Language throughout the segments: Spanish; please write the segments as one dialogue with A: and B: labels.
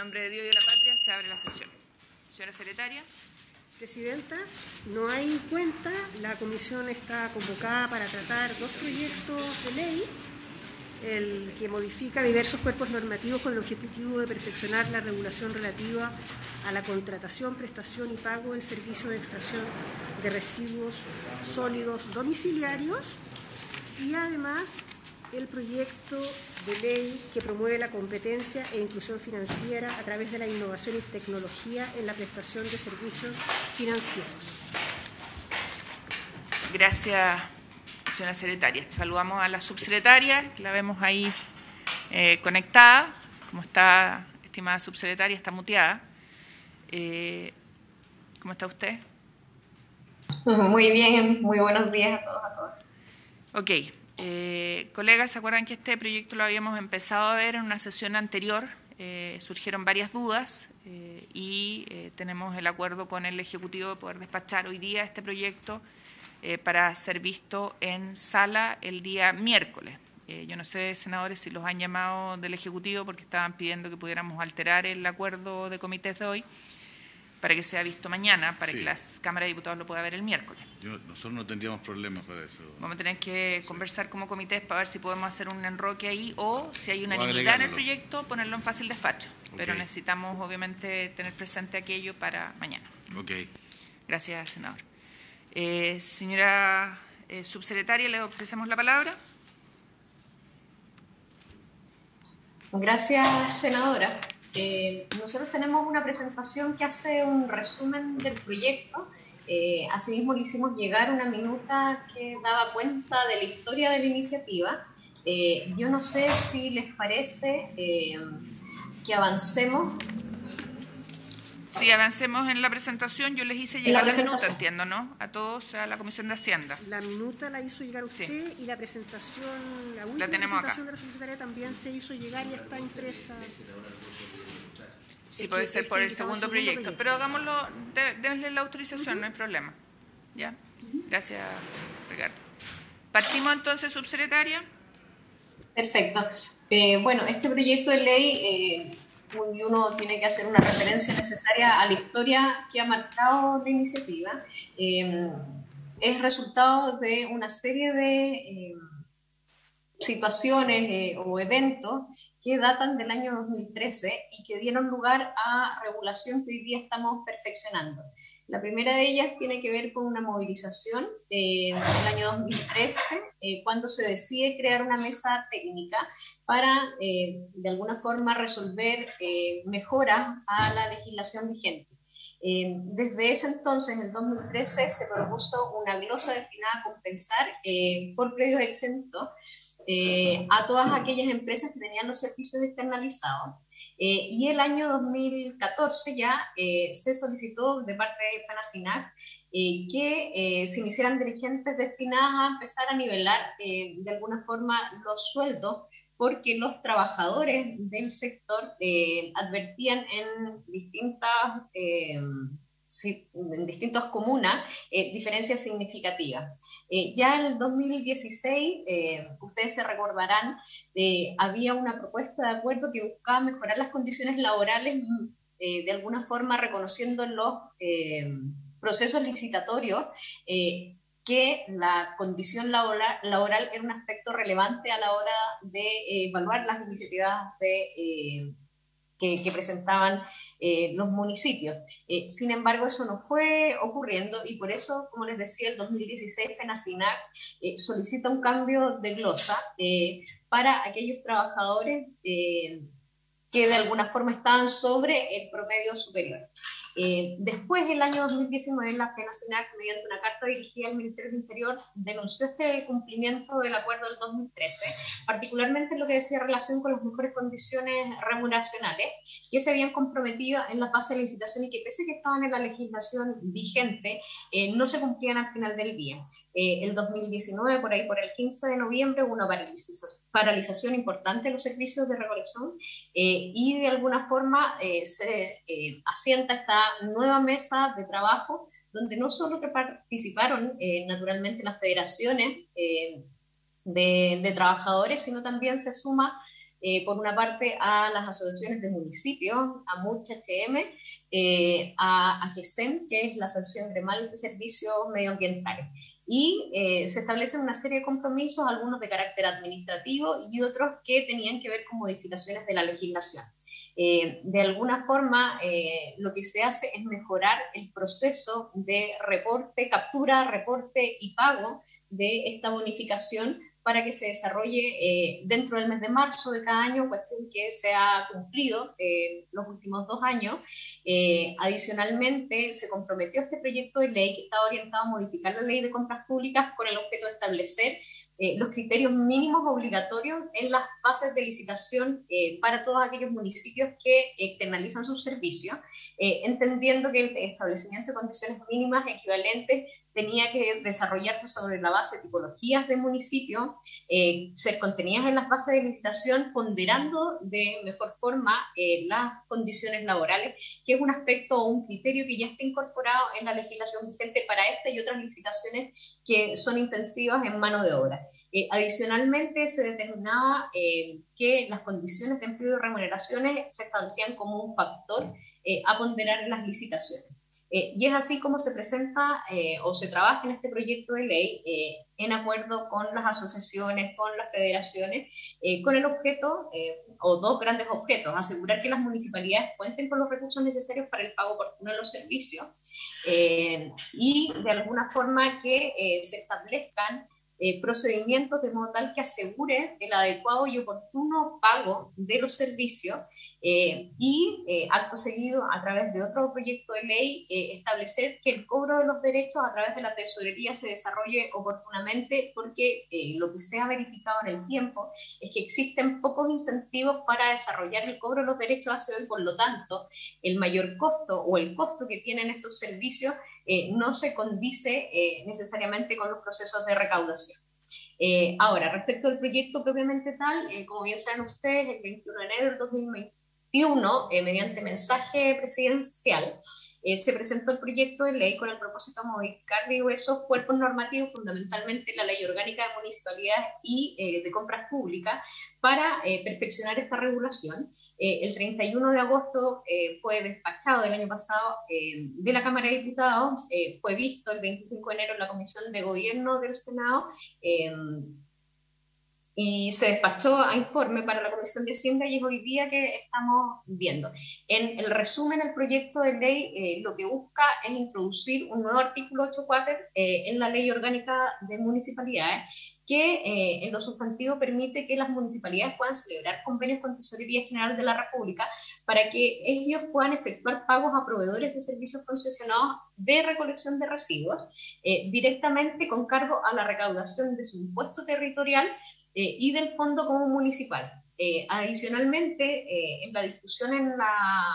A: nombre de Dios y de la patria se abre la sesión. Señora secretaria.
B: Presidenta, no hay cuenta. La comisión está convocada para tratar dos proyectos de ley, el que modifica diversos cuerpos normativos con el objetivo de perfeccionar la regulación relativa a la contratación, prestación y pago del servicio de extracción de residuos sólidos domiciliarios, y además el proyecto de ley que promueve la competencia e inclusión financiera a través de la innovación y tecnología en la prestación de servicios financieros.
A: Gracias, señora secretaria. Saludamos a la subsecretaria, la vemos ahí conectada. ¿Cómo está, estimada subsecretaria? Está muteada. ¿Cómo está usted?
C: Muy bien, muy buenos días a todos, a todas.
A: Ok. Colegas, ¿se acuerdan que este proyecto lo habíamos empezado a ver en una sesión anterior? Surgieron varias dudas y tenemos el acuerdo con el Ejecutivo de poder despachar hoy día este proyecto para ser visto en sala el día miércoles. Yo no sé, senadores, si los han llamado del Ejecutivo porque estaban pidiendo que pudiéramos alterar el acuerdo de comités de hoy para que sea visto mañana, para que las cámaras de diputados lo puedan ver el miércoles.
D: Nosotros no tendríamos problemas para eso.
A: Vamos a tener que conversar como comités para ver si podemos hacer un enroque ahí o si hay unanimidad en el proyecto, ponerlo en fácil despacho. Pero necesitamos, obviamente, tener presente aquello para mañana. Gracias, senador. Señora subsecretaria, le ofrecemos la palabra.
C: Gracias, senadora. Nosotros tenemos una presentación que hace un resumen del proyecto. Asimismo, le hicimos llegar una minuta que daba cuenta de la historia de la iniciativa. Yo no sé si les parece que avancemos.
A: Sí, avancemos en la presentación. Yo les hice llegar la minuta, entiendo, ¿no? A todos, a la Comisión de Hacienda.
B: La minuta la hizo llegar usted y la presentación, la última presentación de la subsecretaria también se hizo llegar y está impresa.
A: Sí, puede ser por el segundo proyecto, pero hagámoslo, denle la autorización, no hay problema. ¿Ya? Gracias, Ricardo. Partimos entonces, subsecretaria.
C: Perfecto. Bueno, este proyecto de ley, uno tiene que hacer una referencia necesaria a la historia que ha marcado la iniciativa. Es resultado de una serie de situaciones o eventos que datan del año 2013 y que dieron lugar a regulación que hoy día estamos perfeccionando. La primera de ellas tiene que ver con una movilización del año 2013, cuando se decide crear una mesa técnica para, de alguna forma, resolver mejoras a la legislación vigente. Desde ese entonces, en el 2013, se propuso una glosa destinada a compensar por predios exentos a todas aquellas empresas que tenían los servicios externalizados. Y el año 2014 ya se solicitó de parte de FENACINAC que se iniciaran dirigentes destinadas a empezar a nivelar de alguna forma los sueldos, porque los trabajadores del sector advertían en distintas comunas diferencias significativas. Ya en el 2016, ustedes se recordarán, había una propuesta de acuerdo que buscaba mejorar las condiciones laborales, de alguna forma reconociendo en los procesos licitatorios que la condición laboral era un aspecto relevante a la hora de evaluar las iniciativas que presentaban los municipios. Sin embargo, eso no fue ocurriendo y por eso, como les decía, el 2016 FENACINAC solicita un cambio de glosa para aquellos trabajadores que de alguna forma estaban sobre el promedio superior. Después, el año 2019, la FENACINAC, mediante una carta dirigida al Ministerio del Interior, denunció este cumplimiento del acuerdo del 2013, particularmente en lo que decía relación con las mejores condiciones remuneracionales que se habían comprometido en la fase de licitación y que, pese a que estaban en la legislación vigente, no se cumplían al final del día. El 2019, por ahí por el 15 de noviembre, hubo una paralización importante de los servicios de recolección y de alguna forma se asienta esta nueva mesa de trabajo donde no solo que participaron naturalmente las federaciones de trabajadores, sino también se suma por una parte a las asociaciones de municipios, a MUCH-HM, a GESEM, que es la Asociación Gremial de Servicios Medioambientales. Y se establecen una serie de compromisos, algunos de carácter administrativo y otros que tenían que ver con modificaciones de la legislación. De alguna forma, lo que se hace es mejorar el proceso de reporte, captura, reporte y pago de esta bonificación para que se desarrolle dentro del mes de marzo de cada año, cuestión que se ha cumplido los últimos 2 años. Adicionalmente, se comprometió este proyecto de ley que estaba orientado a modificar la ley de compras públicas con el objeto de establecer los criterios mínimos obligatorios en las bases de licitación para todos aquellos municipios que externalizan sus servicios, entendiendo que el establecimiento de condiciones mínimas equivalentes tenía que desarrollarse sobre la base de tipologías de municipios, ser contenidas en las bases de licitación, ponderando de mejor forma las condiciones laborales, que es un aspecto o un criterio que ya está incorporado en la legislación vigente para esta y otras licitaciones que son intensivas en mano de obra. Adicionalmente, se determinaba que las condiciones de empleo y remuneraciones se establecían como un factor a ponderar en las licitaciones. Y es así como se presenta o se trabaja en este proyecto de ley en acuerdo con las asociaciones, con las federaciones, con el objeto, o 2 grandes objetos: asegurar que las municipalidades cuenten con los recursos necesarios para el pago oportuno de los servicios y de alguna forma que se establezcan procedimientos de modo tal que aseguren el adecuado y oportuno pago de los servicios acto seguido, a través de otro proyecto de ley, establecer que el cobro de los derechos a través de la tesorería se desarrolle oportunamente, porque lo que se ha verificado en el tiempo es que existen pocos incentivos para desarrollar el cobro de los derechos hacia hoy, por lo tanto, el mayor costo o el costo que tienen estos servicios no se condice necesariamente con los procesos de recaudación. Ahora, respecto al proyecto propiamente tal, como bien saben ustedes, el 21 de enero del 2021, mediante mensaje presidencial, se presentó el proyecto de ley con el propósito de modificar diversos cuerpos normativos, fundamentalmente la Ley Orgánica de Municipalidades y de Compras Públicas, para perfeccionar esta regulación. El 31 de agosto fue despachado del año pasado de la Cámara de Diputados, fue visto el 25 de enero en la Comisión de Gobierno del Senado y se despachó a informe para la Comisión de Hacienda, y es hoy día que estamos viendo. En el resumen, el proyecto de ley lo que busca es introducir un nuevo artículo 8.4 en la Ley Orgánica de Municipalidades, que en lo sustantivo permite que las municipalidades puedan celebrar convenios con Tesorería General de la República para que ellos puedan efectuar pagos a proveedores de servicios concesionados de recolección de residuos directamente con cargo a la recaudación de su impuesto territorial y del Fondo Común Municipal. Adicionalmente, en la discusión en la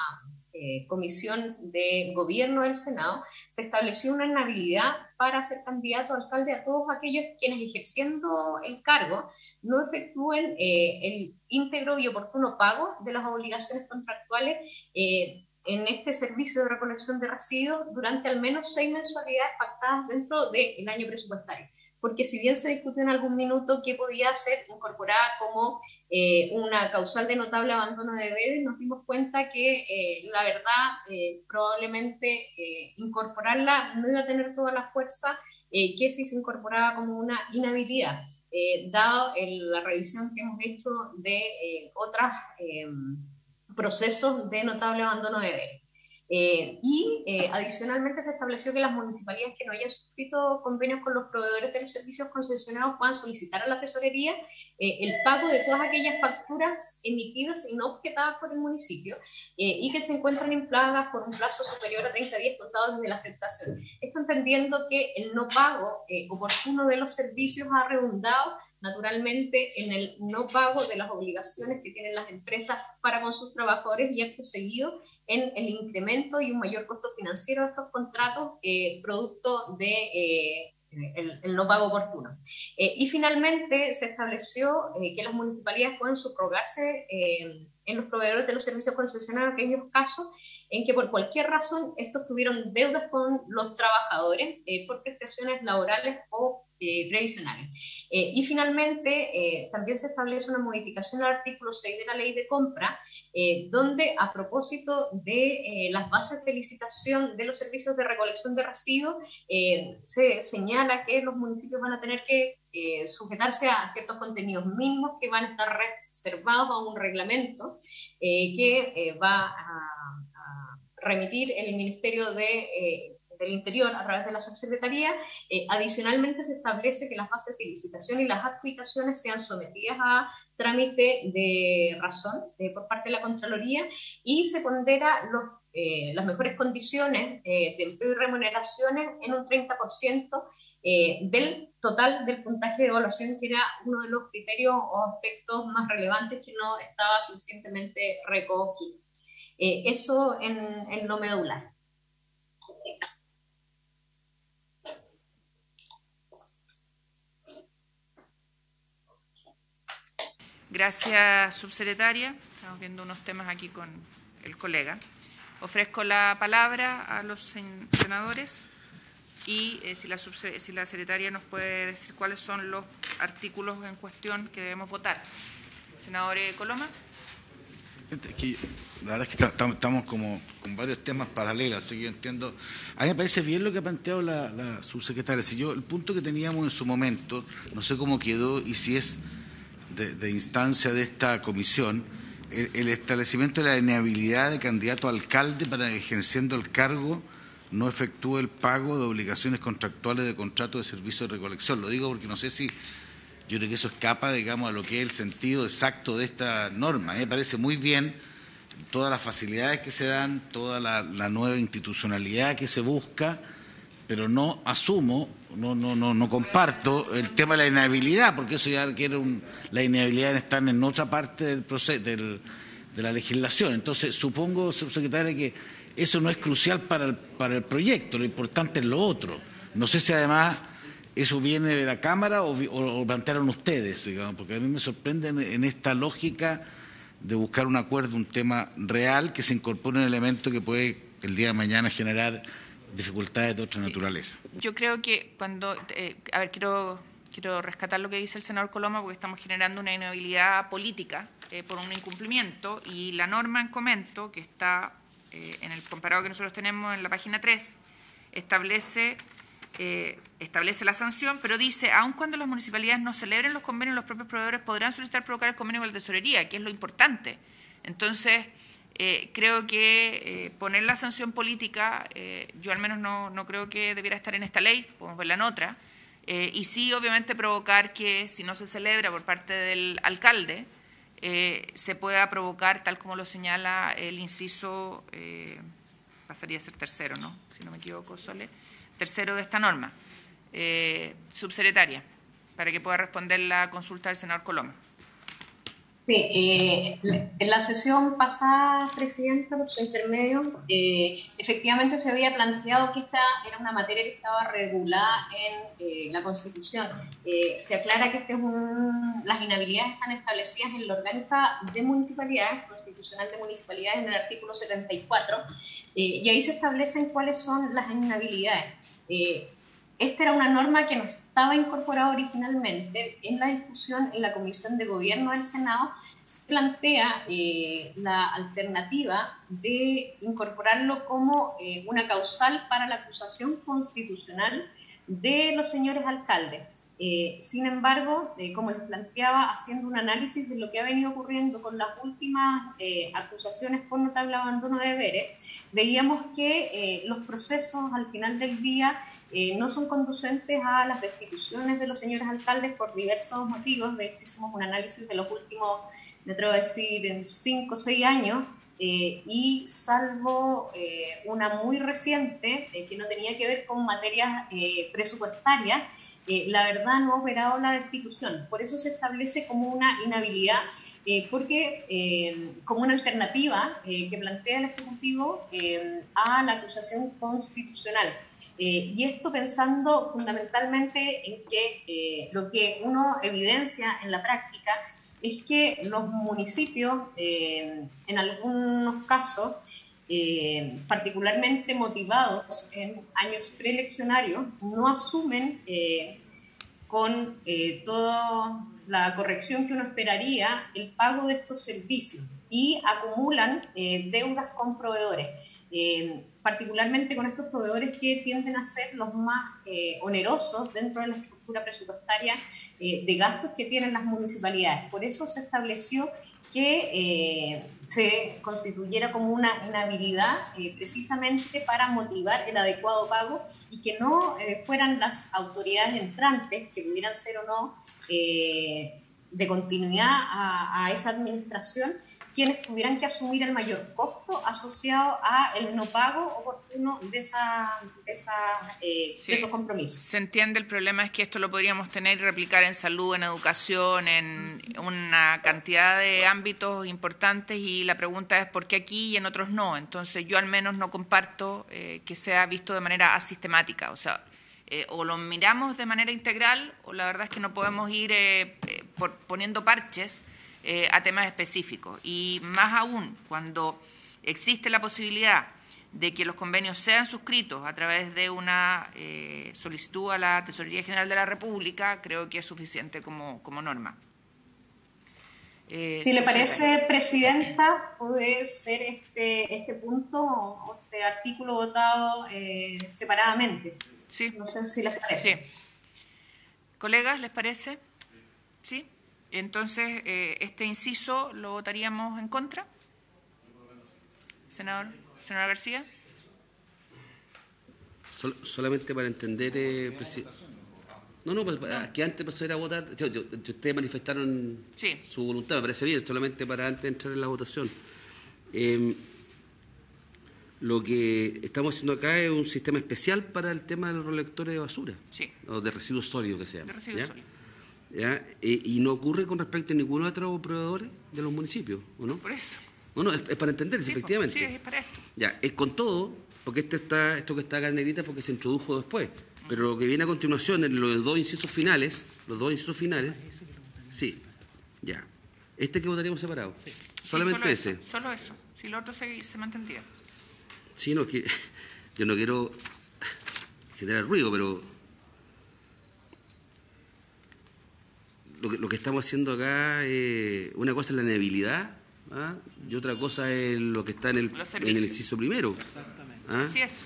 C: Comisión de Gobierno del Senado, se estableció una inhabilidad para ser candidato a alcalde a todos aquellos quienes, ejerciendo el cargo, no efectúen el íntegro y oportuno pago de las obligaciones contractuales en este servicio de recolección de residuos durante al menos 6 mensualidades pactadas dentro del año presupuestario. Porque si bien se discutió en algún minuto que podía ser incorporada como una causal de notable abandono de deberes, nos dimos cuenta que la verdad probablemente incorporarla no iba a tener toda la fuerza que si se incorporaba como una inhabilidad, dado la revisión que hemos hecho de otros procesos de notable abandono de deberes. Adicionalmente se estableció que las municipalidades que no hayan suscrito convenios con los proveedores de los servicios concesionados puedan solicitar a la tesorería el pago de todas aquellas facturas emitidas y no objetadas por el municipio y que se encuentran implagas por un plazo superior a 30 días contados desde la aceptación. Esto entendiendo que el no pago oportuno de los servicios ha redundado naturalmente en el no pago de las obligaciones que tienen las empresas para con sus trabajadores, y acto seguido en el incremento y un mayor costo financiero de estos contratos producto de el no pago oportuno. Y finalmente se estableció que las municipalidades pueden subrogarse en los proveedores de los servicios concesionados en aquellos casos en que por cualquier razón estos tuvieron deudas con los trabajadores por prestaciones laborales o previsionales. Y finalmente, también se establece una modificación al artículo 6 de la Ley de Compra, donde a propósito de las bases de licitación de los servicios de recolección de residuos, se señala que los municipios van a tener que sujetarse a ciertos contenidos mínimos que van a estar reservados a un reglamento que va a remitir el Ministerio del Interior a través de la subsecretaría. Adicionalmente se establece que las bases de licitación y las adjudicaciones sean sometidas a trámite de razón por parte de la Contraloría, y se pondera las mejores condiciones de empleo y remuneraciones en un 30% del total del puntaje de evaluación, que era uno de los criterios o aspectos más relevantes que no estaba suficientemente recogido. Eso en lo medular.
A: Gracias, subsecretaria. Estamos viendo unos temas aquí con el colega. Ofrezco la palabra a los senadores y si la secretaria nos puede decir cuáles son los artículos en cuestión que debemos votar. Senador Coloma.
D: La verdad es que estamos como con varios temas paralelos, así que yo entiendo. A mí me parece bien lo que ha planteado la subsecretaria. Si el punto que teníamos en su momento, no sé cómo quedó y si es de instancia de esta comisión, el establecimiento de la inhabilidad de candidato a alcalde para que, ejerciendo el cargo, no efectúe el pago de obligaciones contractuales de contrato de servicio de recolección. Lo digo porque no sé si, yo creo que eso escapa, digamos, a lo que es el sentido exacto de esta norma. A mí me parece muy bien todas las facilidades que se dan, toda la nueva institucionalidad que se busca, pero no asumo, no comparto el tema de la inhabilidad, porque eso ya requiere la inhabilidad está en otra parte del proceso, de la legislación. Entonces, supongo, subsecretaria, que eso no es crucial para el proyecto, lo importante es lo otro. No sé si además eso viene de la Cámara o plantearon ustedes, digamos, porque a mí me sorprende en esta lógica de buscar un acuerdo, un tema real, que se incorpore un elemento que puede el día de mañana generar dificultades de otra naturaleza.
A: Yo creo que cuando, quiero rescatar lo que dice el senador Coloma, porque estamos generando una inhabilidad política por un incumplimiento, y la norma en comento, que está en el comparado que nosotros tenemos en la página 3, establece la sanción, pero dice, aun cuando las municipalidades no celebren los convenios, los propios proveedores podrán solicitar provocar el convenio con la tesorería, que es lo importante. Entonces, creo que poner la sanción política, yo al menos no creo que debiera estar en esta ley, podemos verla en otra, y sí, obviamente, provocar que si no se celebra por parte del alcalde, se pueda provocar, tal como lo señala el inciso, pasaría a ser tercero, ¿no? Si no me equivoco, Sole, tercero de esta norma. Subsecretaria, para que pueda responder la consulta del senador Coloma.
C: Sí, en la sesión pasada, Presidenta, por su intermedio, efectivamente se había planteado que esta era una materia que estaba regulada en la Constitución. Se aclara que las inhabilidades están establecidas en la orgánica de municipalidades, constitucional de municipalidades, en el artículo 74, y ahí se establecen cuáles son las inhabilidades. Esta era una norma que no estaba incorporada originalmente. En la discusión en la Comisión de Gobierno del Senado se plantea la alternativa de incorporarlo como una causal para la acusación constitucional de los señores alcaldes. Sin embargo, como les planteaba, haciendo un análisis de lo que ha venido ocurriendo con las últimas acusaciones por notable abandono de deberes, veíamos que los procesos al final del día no son conducentes a las destituciones de los señores alcaldes por diversos motivos. De hecho, hicimos un análisis de los últimos, me atrevo a decir, en 5 o 6 años, y salvo una muy reciente, que no tenía que ver con materias presupuestarias, la verdad no ha operado la destitución. Por eso se establece como una inhabilidad, porque como una alternativa que plantea el Ejecutivo a la acusación constitucional. Y esto pensando fundamentalmente en que lo que uno evidencia en la práctica es que los municipios, en algunos casos, particularmente motivados en años preeleccionarios, no asumen con toda la corrección que uno esperaría, el pago de estos servicios y acumulan deudas con proveedores, particularmente con estos proveedores que tienden a ser los más onerosos dentro de la estructura presupuestaria de gastos que tienen las municipalidades. Por eso se estableció que se constituyera como una inhabilidad precisamente para motivar el adecuado pago y que no fueran las autoridades entrantes, que pudieran ser o no de continuidad a esa administración, quienes tuvieran que asumir el mayor costo asociado a el no pago oportuno de esos compromisos.
A: Se entiende, el problema es que esto lo podríamos tener y replicar en salud, en educación, en una cantidad de ámbitos importantes, y la pregunta es por qué aquí y en otros no. Entonces yo al menos no comparto que sea visto de manera asistemática, o sea, o lo miramos de manera integral o la verdad es que no podemos ir poniendo parches a temas específicos, y más aún cuando existe la posibilidad de que los convenios sean suscritos a través de una solicitud a la Tesorería General de la República, creo que es suficiente como norma.
C: Si le parece, Presidenta, puede ser este punto o este artículo votado separadamente.
A: Sí.
C: No sé si les parece.
A: Sí. Colegas, ¿les parece? Sí. Entonces, este inciso lo votaríamos en contra. Senadora García.
E: Solamente para entender, pues que antes pasó a ir a votar, ustedes manifestaron
A: sí.
E: Su voluntad, me parece bien, solamente para antes de entrar en la votación. Lo que estamos haciendo acá es un sistema especial para el tema de los recolectores de basura,
A: sí.
E: O de residuos sólidos que se llama.
A: De residuos sólidos.
E: ¿Ya? Y no ocurre con respecto a ningún otro proveedor de los municipios, ¿o no?
A: Por eso.
E: No, es para entenderse,
A: sí,
E: efectivamente.
A: Sí, es para esto.
E: Ya, es con todo, porque esto que está acá en negrita porque se introdujo después. Pero lo que viene a continuación, en los dos incisos finales, sí, ya. Que votaríamos separado. Sí. Solamente
A: sí,
E: ese.
A: Solo eso. Si lo otro se mantendría.
E: Sí, no, que yo no quiero generar ruido, pero lo que estamos haciendo acá, una cosa es la inhabilidad, ¿ah? Y otra cosa es lo que está en el inciso primero.
A: Exactamente.
E: ¿Ah?
A: Así es.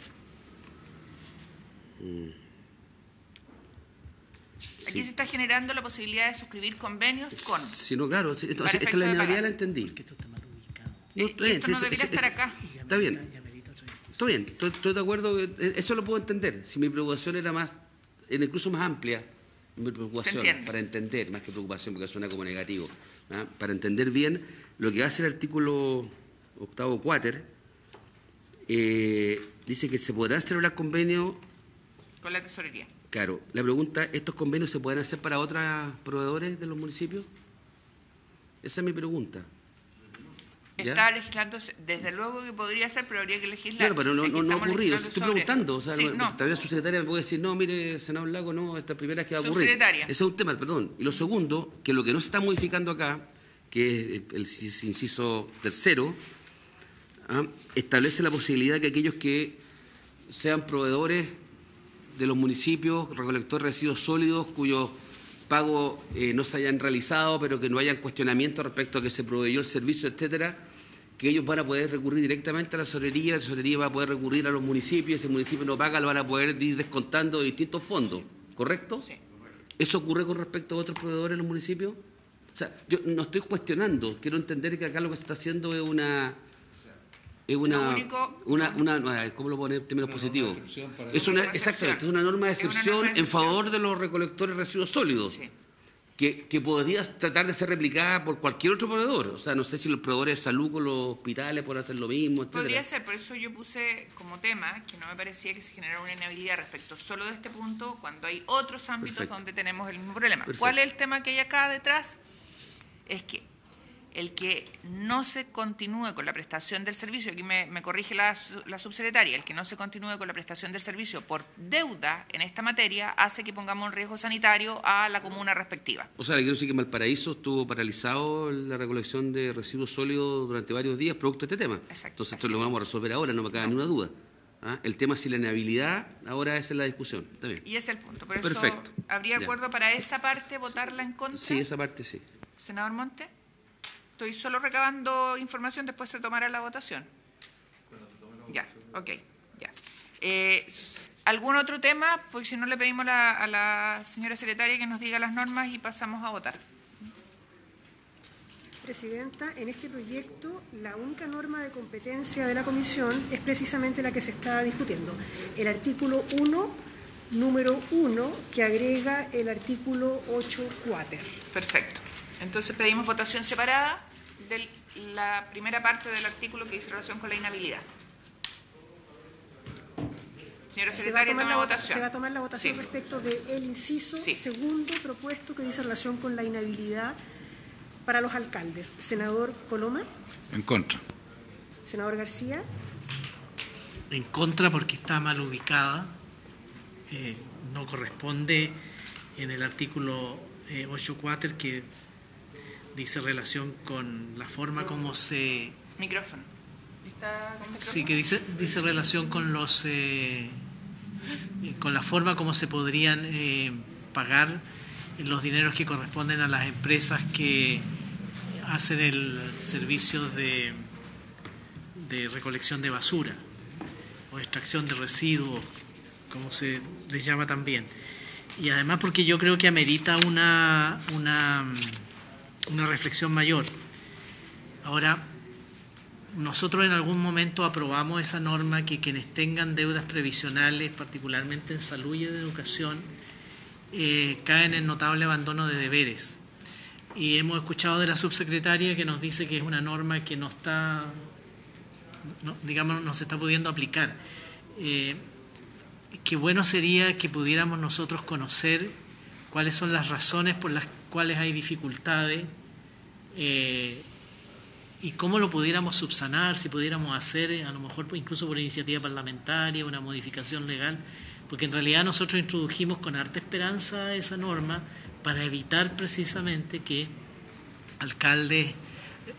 A: Aquí se está generando la posibilidad de suscribir convenios con...
E: Sí, no, claro. Esta es la inhabilidad, la entendí.
F: Porque esto está mal ubicado.
A: Esto no debería estar acá.
E: Está bien. Estoy bien, estoy de acuerdo, eso lo puedo entender. Si mi preocupación era incluso más amplia, mi preocupación, para entender, más que preocupación, porque suena como negativo, ¿ah? Para entender bien lo que hace el artículo 8º cuáter, dice que se podrán celebrar convenios
A: con la tesorería.
E: Claro, la pregunta, ¿estos convenios se pueden hacer para otros proveedores de los municipios? Esa es mi pregunta. ¿Ya?
A: Está legislándose, desde luego que podría ser, pero habría que legislar.
E: Claro, pero no ha ocurrido. Estoy preguntando. O sea,
A: sí,
E: todavía la subsecretaria me puede decir, no, mire, senador Lago, no, esta primera que va a ocurrir.
A: Subsecretaria.
E: Ese es un tema, perdón. Y lo segundo, que lo que no se está modificando acá, que es el inciso tercero, establece la posibilidad que aquellos que sean proveedores de los municipios, recolectores de residuos sólidos, cuyos pagos no se hayan realizado, pero que no hayan cuestionamiento respecto a que se proveyó el servicio, etcétera, que ellos van a poder recurrir directamente a la tesorería va a poder recurrir a los municipios, si el municipio no paga, lo van a poder ir descontando de distintos fondos, ¿correcto? Sí. ¿Eso ocurre con respecto a otros proveedores en los municipios? O sea, yo no estoy cuestionando, quiero entender que acá lo que se está haciendo es ¿cómo lo pone en términos positivos? Exactamente, es una norma de excepción en favor de los recolectores de residuos sólidos, sí, que podría tratar de ser replicada por cualquier otro proveedor. O sea, no sé si los proveedores de salud con los hospitales pueden hacer lo mismo, etcétera.
A: Podría ser, por eso yo puse como tema que no me parecía que se generara una inhabilidad respecto solo de este punto, cuando hay otros ámbitos Perfecto. Donde tenemos el mismo problema. Perfecto. ¿Cuál es el tema que hay acá detrás? Es que el que no se continúe con la prestación del servicio, aquí me corrige la subsecretaria, el que no se continúe con la prestación del servicio por deuda en esta materia hace que pongamos en riesgo sanitario a la comuna respectiva.
E: O sea, le quiero decir que Valparaíso estuvo paralizado la recolección de residuos sólidos durante varios días producto de este tema.
A: Exacto.
E: Entonces esto lo vamos a resolver ahora, no me cabe ninguna duda. ¿ah? El tema si la inhabilidad, ahora esa es la discusión. Está bien.
A: Y ese es el punto. Por eso,
E: Perfecto.
A: ¿habría
E: Ya.
A: acuerdo para esa parte, votarla en contra?
E: Sí, esa parte sí.
A: Senador Monte. Estoy solo recabando información, después se tomará la votación. Ya, ok, ya. ¿Algún otro tema? Porque si no le pedimos a la señora secretaria que nos diga las normas y pasamos a votar.
B: Presidenta, en este proyecto la única norma de competencia de la comisión es precisamente la que se está discutiendo. El artículo 1, número 1, que agrega el artículo 8.4.
A: Perfecto. Entonces pedimos votación separada de la primera parte del artículo que dice relación con la inhabilidad. Señora secretaria, toma votación.
B: Se va a tomar la votación
A: Sí.
B: respecto del inciso
A: Sí.
B: segundo propuesto que dice relación con la inhabilidad para los alcaldes. Senador Coloma,
D: En contra.
B: senador García,
F: En contra porque está mal ubicada, no corresponde en el artículo 8.4 que dice relación con la forma como se...
A: Micrófono. ¿Está con micrófono?
F: Sí, que dice relación con los con la forma como se podrían pagar los dineros que corresponden a las empresas que hacen el servicio de recolección de basura o extracción de residuos, como se les llama también. Y además porque yo creo que amerita una reflexión mayor. Ahora, nosotros en algún momento aprobamos esa norma que quienes tengan deudas previsionales, particularmente en salud y en educación, caen en notable abandono de deberes. Y hemos escuchado de la subsecretaria que nos dice que es una norma que no está, no se está pudiendo aplicar. Qué bueno sería que pudiéramos nosotros conocer cuáles son las razones por las cuales hay dificultades y cómo lo pudiéramos subsanar, si pudiéramos hacer, a lo mejor incluso por iniciativa parlamentaria, una modificación legal, porque en realidad nosotros introdujimos con harta esperanza esa norma para evitar precisamente que alcaldes,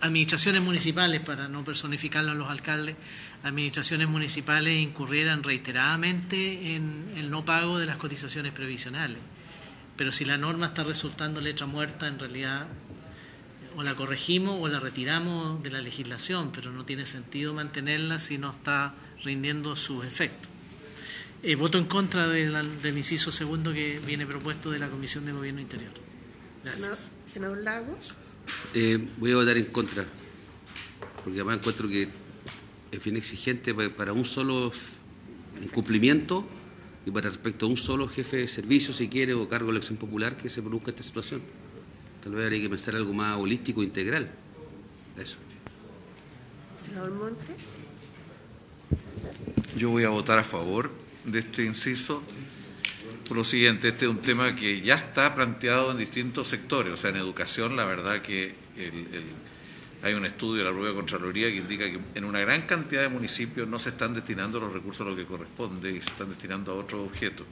F: administraciones municipales, para no personificarlo a los alcaldes, administraciones municipales incurrieran reiteradamente en el no pago de las cotizaciones previsionales. Pero si la norma está resultando letra muerta, en realidad o la corregimos o la retiramos de la legislación, pero no tiene sentido mantenerla si no está rindiendo sus efectos. Voto en contra del inciso segundo que viene propuesto de la Comisión de Gobierno Interior. Gracias.
B: senador Lagos,
E: Voy a votar en contra, porque además encuentro que es bien exigente para un solo incumplimiento y para respecto a un solo jefe de servicio, si quiere, o cargo de elección popular que se produzca esta situación. Tal vez habría que pensar algo más holístico, integral. Eso.
B: senador Montes,
G: Yo voy a votar a favor de este inciso por lo siguiente: este es un tema que ya está planteado en distintos sectores. O sea, en educación, la verdad que hay un estudio de la propia Contraloría que indica que en una gran cantidad de municipios no se están destinando los recursos a lo que corresponde y se están destinando a otros objetos.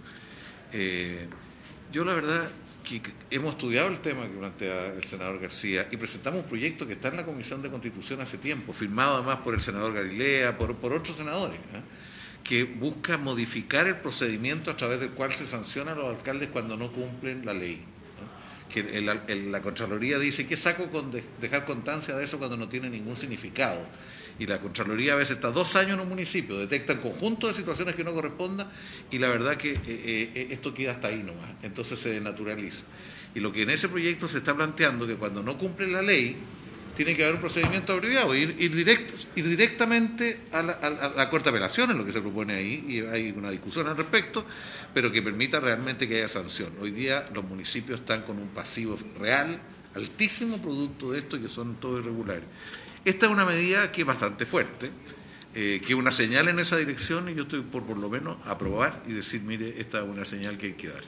G: Yo la verdad que hemos estudiado el tema que plantea el senador García y presentamos un proyecto que está en la Comisión de Constitución hace tiempo, firmado además por el senador Galilea, por otros senadores, que busca modificar el procedimiento a través del cual se sanciona a los alcaldes cuando no cumplen la ley. Que la Contraloría dice, ¿qué saco con dejar constancia de eso cuando no tiene ningún significado? Y la Contraloría a veces está 2 años en un municipio, detecta el conjunto de situaciones que no correspondan y la verdad que esto queda hasta ahí nomás, entonces se desnaturaliza. Y lo que en ese proyecto se está planteando que cuando no cumple la ley, tiene que haber un procedimiento abreviado, ir directamente a la Corte de Apelaciones, lo que se propone ahí, y hay una discusión al respecto, pero que permita realmente que haya sanción. Hoy día los municipios están con un pasivo real, altísimo producto de esto, y que son todos irregulares. Esta es una medida que es bastante fuerte, que es una señal en esa dirección, y yo estoy por lo menos aprobar y decir, mire, esta es una señal que hay que dar.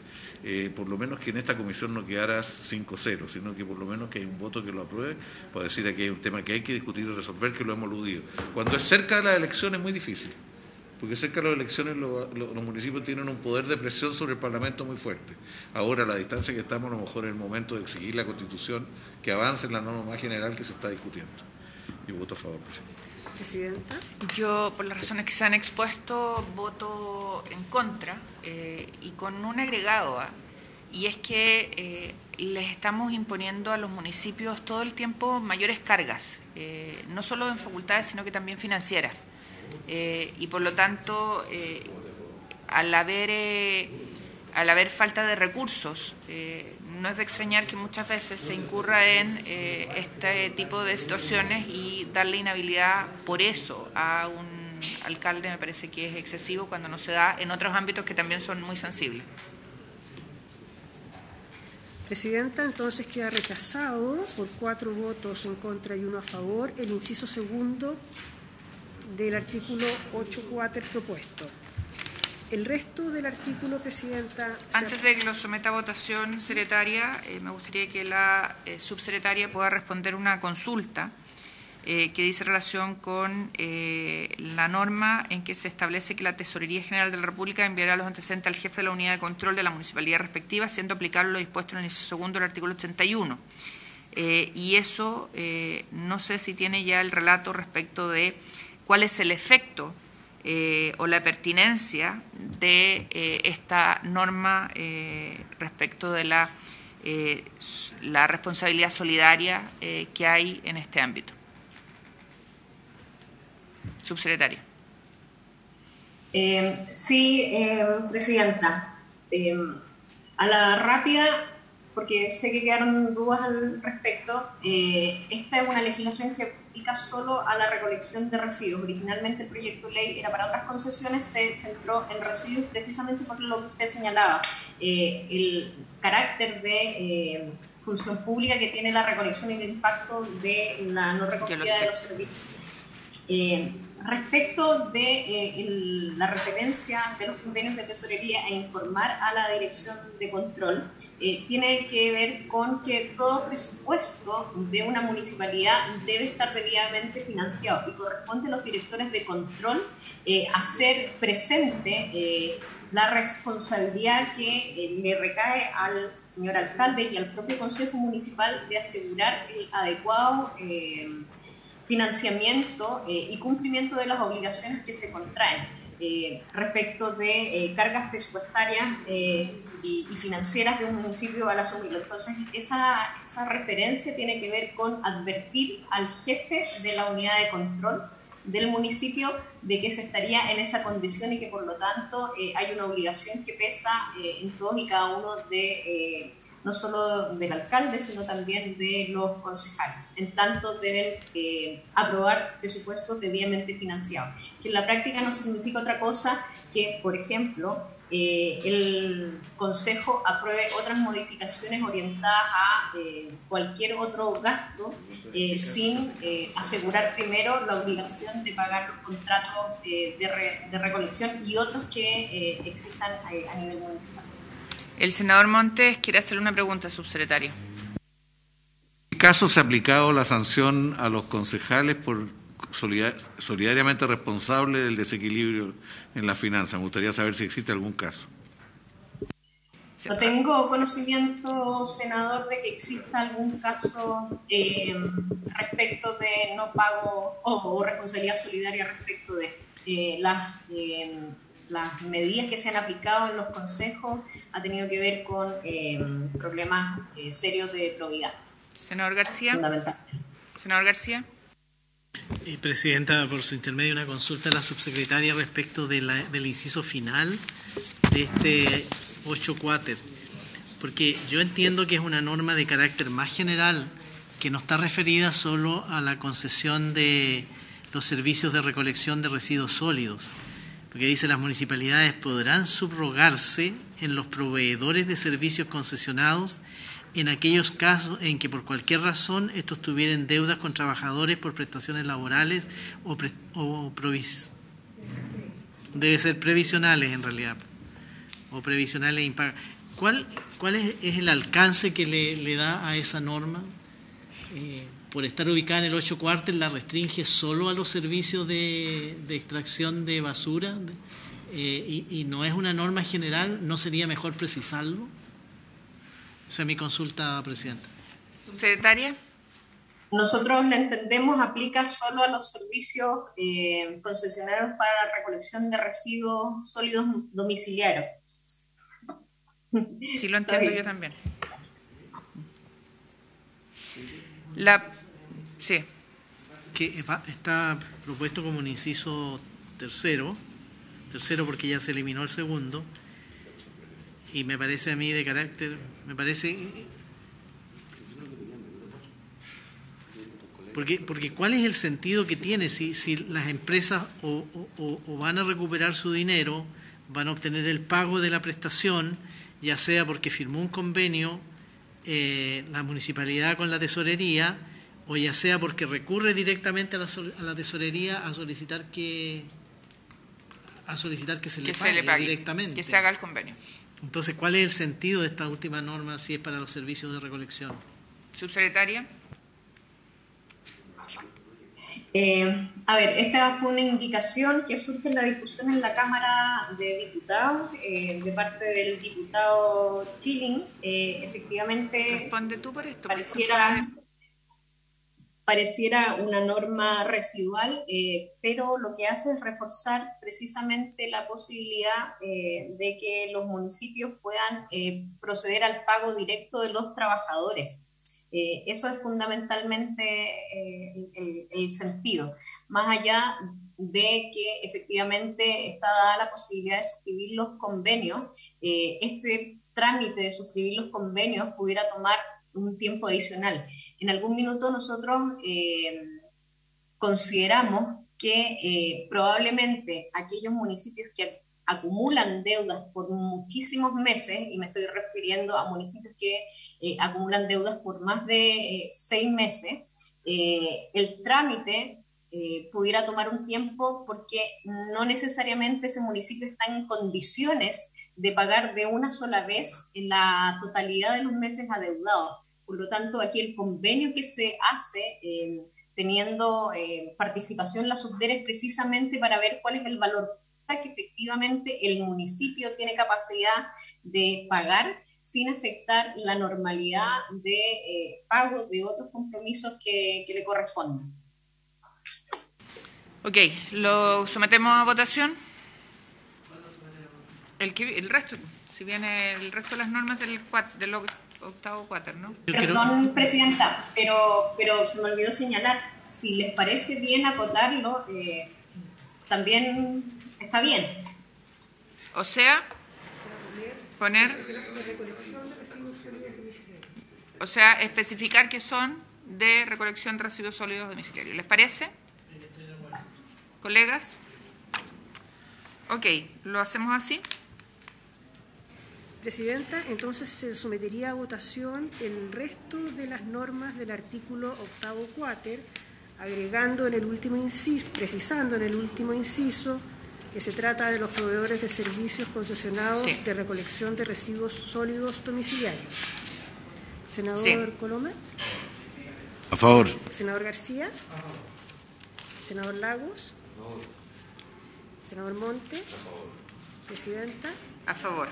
G: Por lo menos que en esta comisión no quedara 5-0, sino que por lo menos que hay un voto que lo apruebe, para decir aquí hay un tema que hay que discutir y resolver, que lo hemos eludido. Cuando es cerca de las elecciones es muy difícil, porque cerca de las elecciones los municipios tienen un poder de presión sobre el Parlamento muy fuerte. Ahora, a la distancia que estamos, a lo mejor es el momento de exigir la Constitución que avance en la norma más general que se está discutiendo. Yo voto a favor, presidente.
B: Presidenta.
A: Yo, por las razones que se han expuesto, voto en contra y con un agregado, y es que les estamos imponiendo a los municipios todo el tiempo mayores cargas, no solo en facultades, sino que también financieras. Y por lo tanto, al haber falta de recursos, no es de extrañar que muchas veces se incurra en este tipo de situaciones y darle inhabilidad por eso a un alcalde me parece que es excesivo cuando no se da en otros ámbitos que también son muy sensibles.
B: Presidenta, entonces queda rechazado por 4 votos en contra y 1 a favor el inciso segundo del artículo 8.4 propuesto. El resto del artículo, Presidenta...
A: Antes de que lo someta a votación, secretaria, me gustaría que la subsecretaria pueda responder una consulta que dice relación con la norma en que se establece que la Tesorería General de la República enviará los antecedentes al jefe de la unidad de control de la municipalidad respectiva, siendo aplicable lo dispuesto en el inciso segundo del artículo 81. Y eso, no sé si tiene ya el relato respecto de cuál es el efecto o la pertinencia de esta norma respecto de la responsabilidad solidaria que hay en este ámbito. Subsecretaria.
C: Sí, Presidenta. A la rápida, porque sé que quedaron dudas al respecto, esta es una legislación que aplica solo a la recolección de residuos. Originalmente el proyecto de ley era para otras concesiones, se centró en residuos precisamente por lo que usted señalaba, el carácter de función pública que tiene la recolección y el impacto de la no recogida de los servicios. Respecto de la referencia de los convenios de tesorería e informar a la dirección de control, tiene que ver con que todo presupuesto de una municipalidad debe estar debidamente financiado y corresponde a los directores de control hacer presente la responsabilidad que le recae al señor alcalde y al propio consejo municipal de asegurar el adecuado financiamiento y cumplimiento de las obligaciones que se contraen respecto de cargas presupuestarias y financieras de un municipio al asumirlo. Entonces, esa referencia tiene que ver con advertir al jefe de la unidad de control del municipio de que se estaría en esa condición y que por lo tanto hay una obligación que pesa en todos y cada uno de no solo del alcalde, sino también de los concejales. En tanto, deben aprobar presupuestos debidamente financiados, que en la práctica no significa otra cosa que, por ejemplo, el Consejo apruebe otras modificaciones orientadas a cualquier otro gasto sin asegurar primero la obligación de pagar los contratos de recolección y otros que existan a nivel municipal.
A: El senador Montes quiere hacerle una pregunta, subsecretario.
G: ¿En qué caso se ha aplicado la sanción a los concejales por solidariamente responsables del desequilibrio en las finanzas? Me gustaría saber si existe algún caso.
C: No tengo conocimiento, senador, de que exista algún caso respecto de no pago o responsabilidad solidaria respecto de las medidas que se han aplicado en los consejos. Ha tenido que ver con problemas serios de probidad.
A: Senador García.
C: Fundamental.
A: Senador García.
F: Presidenta, por su intermedio, una consulta a la subsecretaria respecto del inciso final de este 8.4, porque yo entiendo que es una norma de carácter más general que no está referida solo a la concesión de los servicios de recolección de residuos sólidos, porque dice las municipalidades podrán subrogarse en los proveedores de servicios concesionados en aquellos casos en que por cualquier razón estos tuvieran deudas con trabajadores por prestaciones laborales debe ser previsionales en realidad, o previsionales impagadas. ¿Cuál es el alcance que le da a esa norma? Por estar ubicada en el 8.4, ¿la restringe solo a los servicios de extracción de basura? Y no es una norma general, ¿no sería mejor precisarlo? Esa es mi consulta, Presidenta.
A: Subsecretaria.
C: nosotros la entendemos aplica solo a los servicios concesionarios para la recolección de residuos sólidos domiciliarios.
A: Sí, lo entiendo yo también. Sí.
F: Que está propuesto como un inciso tercero porque ya se eliminó el segundo, y me parece a mí de carácter, porque ¿cuál es el sentido que tiene si las empresas o van a recuperar su dinero, van a obtener el pago de la prestación, ya sea porque firmó un convenio la municipalidad con la tesorería, o ya sea porque recurre directamente a la tesorería a solicitar que se le pague directamente,
A: que se haga el convenio?
F: Entonces, ¿cuál es el sentido de esta última norma si es para los servicios de recolección?
A: Subsecretaria.
C: Esta fue una indicación que surge en la discusión en la Cámara de Diputados de parte del diputado Chilling. Efectivamente,
A: responde tú por esto.
C: Pareciera una norma residual, pero lo que hace es reforzar precisamente la posibilidad de que los municipios puedan proceder al pago directo de los trabajadores. Eso es fundamentalmente el sentido, más allá de que efectivamente está dada la posibilidad de suscribir los convenios. Este trámite de suscribir los convenios pudiera tomar un tiempo adicional. En algún minuto nosotros consideramos que probablemente aquellos municipios que acumulan deudas por muchísimos meses, y me estoy refiriendo a municipios que acumulan deudas por más de 6 meses, el trámite pudiera tomar un tiempo porque no necesariamente ese municipio está en condiciones de pagar de una sola vez en la totalidad de los meses adeudados. Por lo tanto, aquí el convenio que se hace teniendo participación la Subder es precisamente para ver cuál es el valor que efectivamente el municipio tiene capacidad de pagar sin afectar la normalidad de pago de otros compromisos que le corresponden.
A: Ok, lo sometemos a votación. El resto, si viene el resto de las normas del octavo cuatro, ¿no?
C: Perdón, Presidenta, pero se me olvidó señalar, si les parece bien acotarlo, también está bien.
A: O sea, especificar que son de recolección de residuos sólidos domiciliarios. ¿Les parece? ¿Colegas? Ok, lo hacemos así.
B: Presidenta, entonces se sometería a votación el resto de las normas del artículo octavo cuater, agregando en el último inciso, precisando en el último inciso que se trata de los proveedores de servicios concesionados de recolección de residuos sólidos domiciliarios. Senador Coloma.
D: A favor.
B: Senador García. A favor. Senador Lagos. A favor. Senador Montes. A favor. Presidenta.
A: A favor.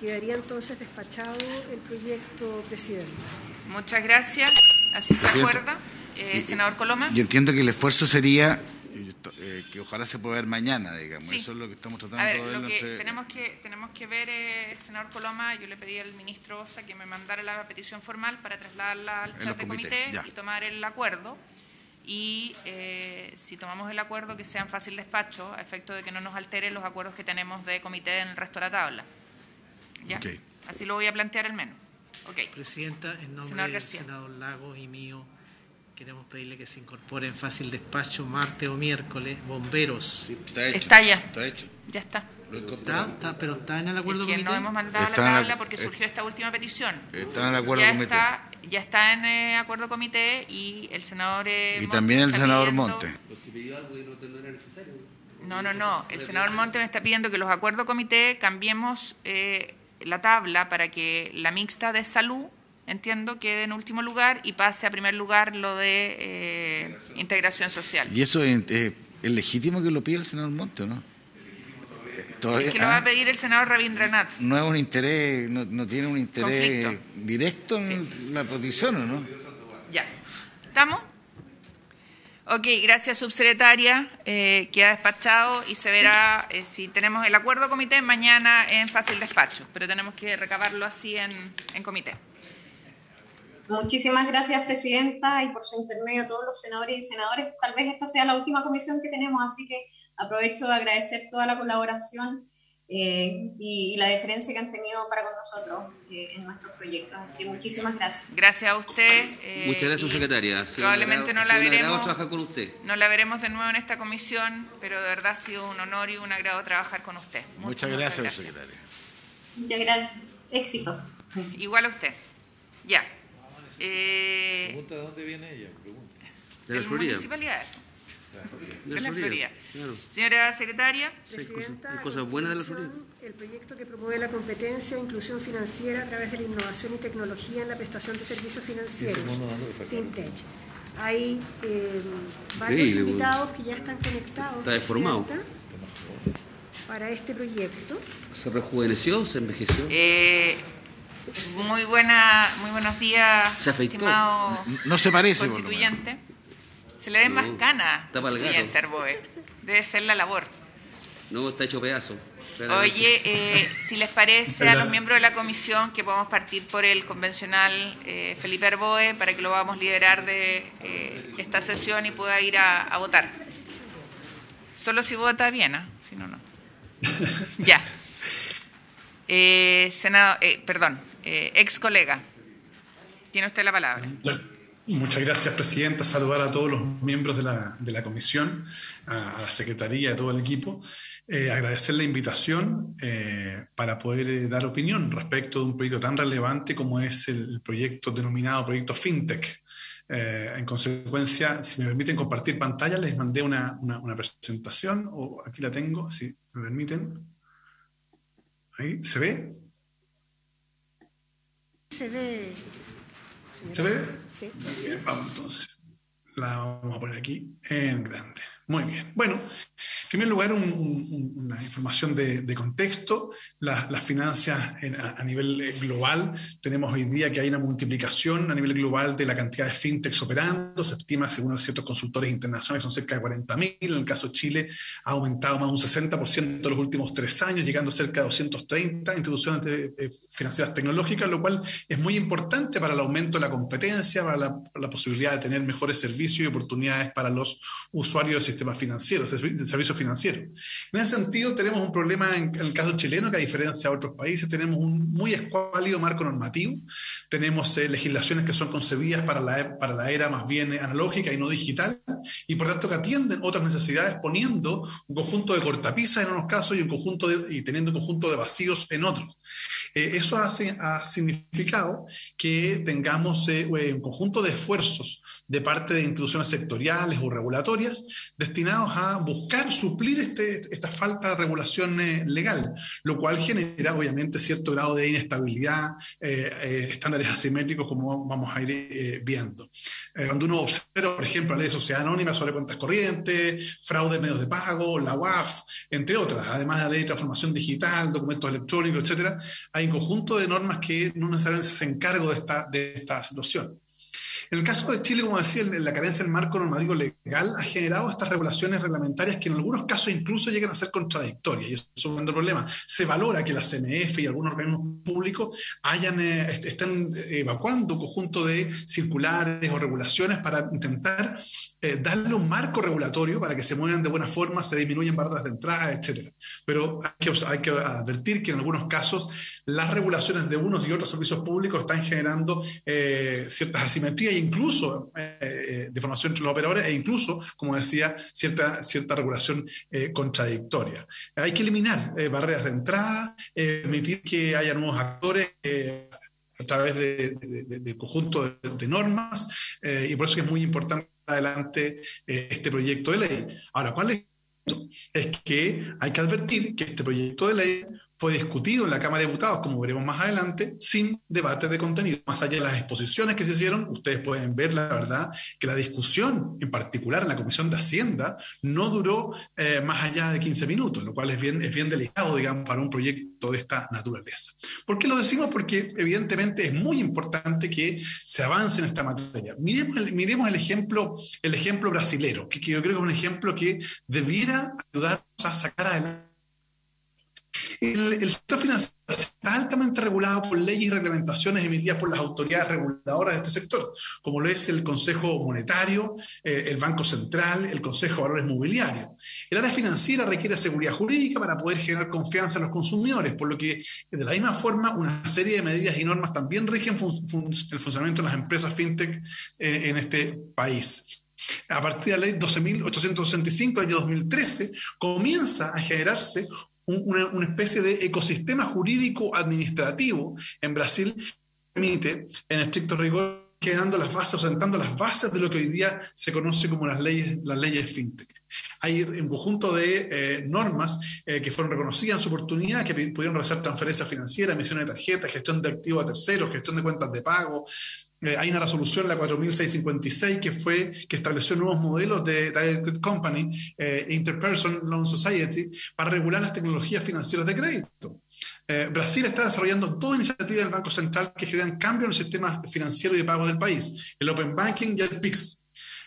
B: Quedaría entonces despachado el proyecto, Presidenta.
A: Muchas gracias. Así se acuerda. Senador Coloma.
D: Yo entiendo que el esfuerzo sería que ojalá se pueda ver mañana, digamos.
A: Sí.
D: Eso es lo que estamos tratando de ver.
A: Lo que tenemos que ver, senador Coloma, yo le pedí al ministro Osa que me mandara la petición formal para trasladarla al chat de comité y tomar el acuerdo. Y si tomamos el acuerdo, que sea en fácil despacho, a efecto de que no nos alteren los acuerdos que tenemos de comité en el resto de la tabla. ¿Ya? Okay. Así lo voy a plantear al menos. Okay.
F: Presidenta, en nombre del senador Lagos y mío, queremos pedirle que se incorpore en fácil despacho martes o miércoles bomberos.
D: Sí, está hecho.
A: Está ya.
D: Está hecho.
A: Ya está.
F: Pero está en el acuerdo comité.
A: No hemos mandado la tabla porque surgió esta última petición.
D: Está en el acuerdo comité.
A: Ya está en acuerdo comité y el senador
D: y también el senador Monte.
A: No. El senador Monte me está pidiendo que los acuerdos comité cambiemos la tabla para que la mixta de salud, entiendo, quede en último lugar y pase a primer lugar lo de integración social.
D: ¿Y eso es legítimo que lo pida el senador Monte o no?
A: Todavía, es que lo va a pedir el senador Rabindranath.
D: No es un interés, no tiene un interés
A: conflicto
D: directo en la petición, ¿o no?
A: Ya. ¿Estamos? Ok, gracias, subsecretaria. Queda despachado y se verá si tenemos el acuerdo comité mañana en fácil despacho, pero tenemos que recabarlo así en comité.
C: Muchísimas gracias, presidenta, y por su intermedio a todos los senadores y senadoras. Tal vez esta sea la última comisión que tenemos, así que aprovecho de agradecer toda la colaboración y la deferencia que han tenido para con nosotros en nuestros proyectos. Así que muchísimas gracias.
A: Gracias a usted.
E: Muchas gracias, subsecretaria.
A: Probablemente no la veremos.
E: Trabajar con usted.
A: No la veremos de nuevo en esta comisión, pero de verdad ha sido un honor y un agrado trabajar con usted.
D: Muchas gracias, subsecretaria.
C: Muchas gracias. Éxito.
A: Igual a usted. Ya.
G: Pregunta de dónde viene ella. Pregunta.
E: De la Florida.
A: Municipalidad.
E: De la
A: Florida.
E: Claro.
A: Señora secretaria.
B: Presidenta,
E: Hay cosas buenas de la Florida.
B: el proyecto que promueve la competencia e inclusión financiera a través de la innovación y tecnología en la prestación de servicios financieros, FinTech. Hay varios
E: Increíble,
B: invitados que ya están conectados.
E: Está deformado.
B: Presidenta, para este proyecto.
E: ¿Se rejuveneció? ¿Se envejeció?
A: Muy buenos días,
E: Se afeitó.
A: estimado
D: No se parece, por lo
A: constituyente. Se le ven
E: No,
A: más canas,
E: tapa el gato.
A: constituyente Arboe. Debe ser la labor.
E: No, está hecho pedazo.
A: Oye, si les parece a los miembros de la comisión que podamos partir por el convencional Felipe Arboe para que lo vamos a liberar de esta sesión y pueda ir a votar. Solo si vota bien, ¿eh? Si no, no. Ya. Ex colega, tiene usted la palabra.
H: Muchas gracias, presidenta. Saludar a todos los miembros de la comisión, a la secretaría, a todo el equipo. Agradecer la invitación para poder dar opinión respecto de un proyecto tan relevante como es el proyecto denominado Proyecto FinTech. En consecuencia, si me permiten compartir pantalla, les mandé una presentación, o aquí la tengo, si me permiten. Ahí, ¿se ve?
B: Se ve.
H: ¿Se ve?
B: Sí.
H: Bien, vamos entonces. La vamos a poner aquí en grande. Muy bien. Bueno, en primer lugar, una información de contexto. Las finanzas a nivel global, tenemos hoy día que hay una multiplicación a nivel global de la cantidad de fintechs operando. Se estima, según ciertos consultores internacionales, son cerca de 40.000. En el caso de Chile, ha aumentado más de un 60% en los últimos 3 años, llegando a cerca de 230 instituciones financieras tecnológicas, lo cual es muy importante para el aumento de la competencia, para la posibilidad de tener mejores servicios y oportunidades para los usuarios del sistema financiero, del servicio financiero. En ese sentido, tenemos un problema en el caso chileno, que a diferencia de otros países, tenemos un muy escuálido marco normativo, tenemos legislaciones que son concebidas para la era más bien analógica y no digital, y por tanto que atienden otras necesidades, poniendo un conjunto de cortapisas en unos casos y teniendo un conjunto de vacíos en otros. Eso ha significado que tengamos un conjunto de esfuerzos de parte de instituciones sectoriales o regulatorias destinados a buscar suplir esta falta de regulación legal, lo cual genera obviamente cierto grado de inestabilidad, estándares asimétricos, como vamos a ir viendo. Cuando uno observa, por ejemplo, la ley de sociedad anónima sobre cuentas corrientes, fraude de medios de pago, la UAF, entre otras, además de la ley de transformación digital, documentos electrónicos, etcétera, hay un conjunto de normas que no necesariamente se hacen cargo de esta situación. En el caso de Chile, como decía, la carencia del marco normativo legal ha generado estas regulaciones reglamentarias que en algunos casos incluso llegan a ser contradictorias, y eso es un gran problema. Se valora que la CNF y algunos organismos públicos están evacuando un conjunto de circulares o regulaciones para intentar darle un marco regulatorio para que se muevan de buena forma, se disminuyan barreras de entrada, etc. Pero hay que advertir que en algunos casos las regulaciones de unos y otros servicios públicos están generando ciertas asimetrías e incluso deformación entre los operadores e incluso, como decía, cierta regulación contradictoria. Hay que eliminar barreras de entrada, permitir que haya nuevos actores a través de conjunto de normas, y por eso es muy importante adelante este proyecto de ley. Ahora, ¿cuál es? Es que hay que advertir que este proyecto de ley fue discutido en la Cámara de Diputados, como veremos más adelante, sin debate de contenido. Más allá de las exposiciones que se hicieron, ustedes pueden ver, la verdad, que la discusión, en particular en la Comisión de Hacienda, no duró más allá de 15 minutos, lo cual es bien delicado, digamos, para un proyecto de esta naturaleza. ¿Por qué lo decimos? Porque evidentemente es muy importante que se avance en esta materia. Miremos el ejemplo brasilero, que yo creo que es un ejemplo que debiera ayudarnos a sacar adelante. El sector financiero está altamente regulado por leyes y reglamentaciones emitidas por las autoridades reguladoras de este sector, como lo es el Consejo Monetario, el Banco Central, el Consejo de Valores Mobiliarios. El área financiera requiere seguridad jurídica para poder generar confianza en los consumidores, por lo que, de la misma forma, una serie de medidas y normas también rigen el funcionamiento de las empresas fintech en este país. A partir de la ley 12.865 del año 2013, comienza a generarse una especie de ecosistema jurídico administrativo en Brasil que permite, en estricto rigor, generando las bases, sentando las bases de lo que hoy día se conoce como las leyes fintech. Hay un conjunto de normas que fueron reconocidas en su oportunidad, que pudieron realizar transferencias financieras, emisiones de tarjetas, gestión de activos a terceros, gestión de cuentas de pago. Hay una resolución, la 4656, que estableció nuevos modelos de Direct Company, Interperson Loan Society, para regular las tecnologías financieras de crédito. Brasil está desarrollando dos iniciativas del Banco Central que generan cambio en el sistema financiero y de pagos del país, el Open Banking y el PIX.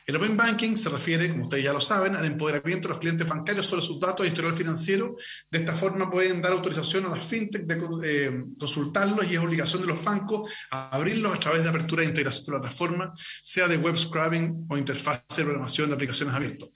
H: El Open Banking se refiere, como ustedes ya lo saben, al empoderamiento de los clientes bancarios sobre sus datos e historial financiero. De esta forma pueden dar autorización a las fintech de consultarlos, y es obligación de los bancos a abrirlos a través de apertura de integración de plataforma, sea de web scrubbing o interfaz de programación de aplicaciones abiertas.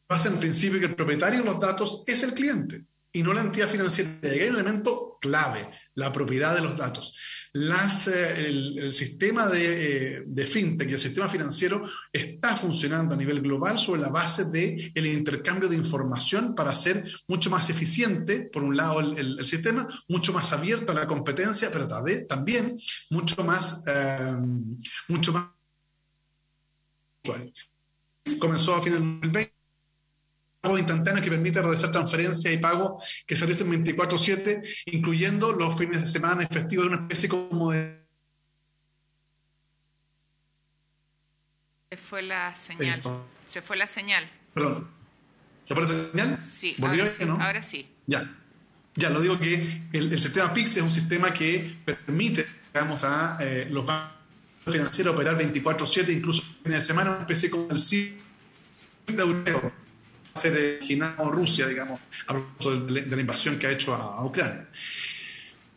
H: Basa en el principio que el propietario de los datos es el cliente y no la entidad financiera. Y hay un elemento clave, la propiedad de los datos. El sistema de fintech y el sistema financiero está funcionando a nivel global sobre la base del intercambio de información para ser mucho más eficiente, por un lado el sistema, mucho más abierto a la competencia, pero también mucho más comenzó a finales del 2020, pago instantáneo que permite realizar transferencias y pagos que se realizan 24/7, incluyendo los fines de semana y festivos, de una especie como de...
A: Se fue la señal.
H: Perdón. ¿Se fue la señal?
A: Sí,
H: ¿Volvió
A: ahora sí,
H: no?
A: ahora sí.
H: Ya lo digo que el sistema PIX es un sistema que permite, digamos, a los bancos financieros operar 24/7, incluso fines de semana, una especie como el CIF de Europa. Ser originado Rusia, digamos, a propósito de la invasión que ha hecho a Ucrania.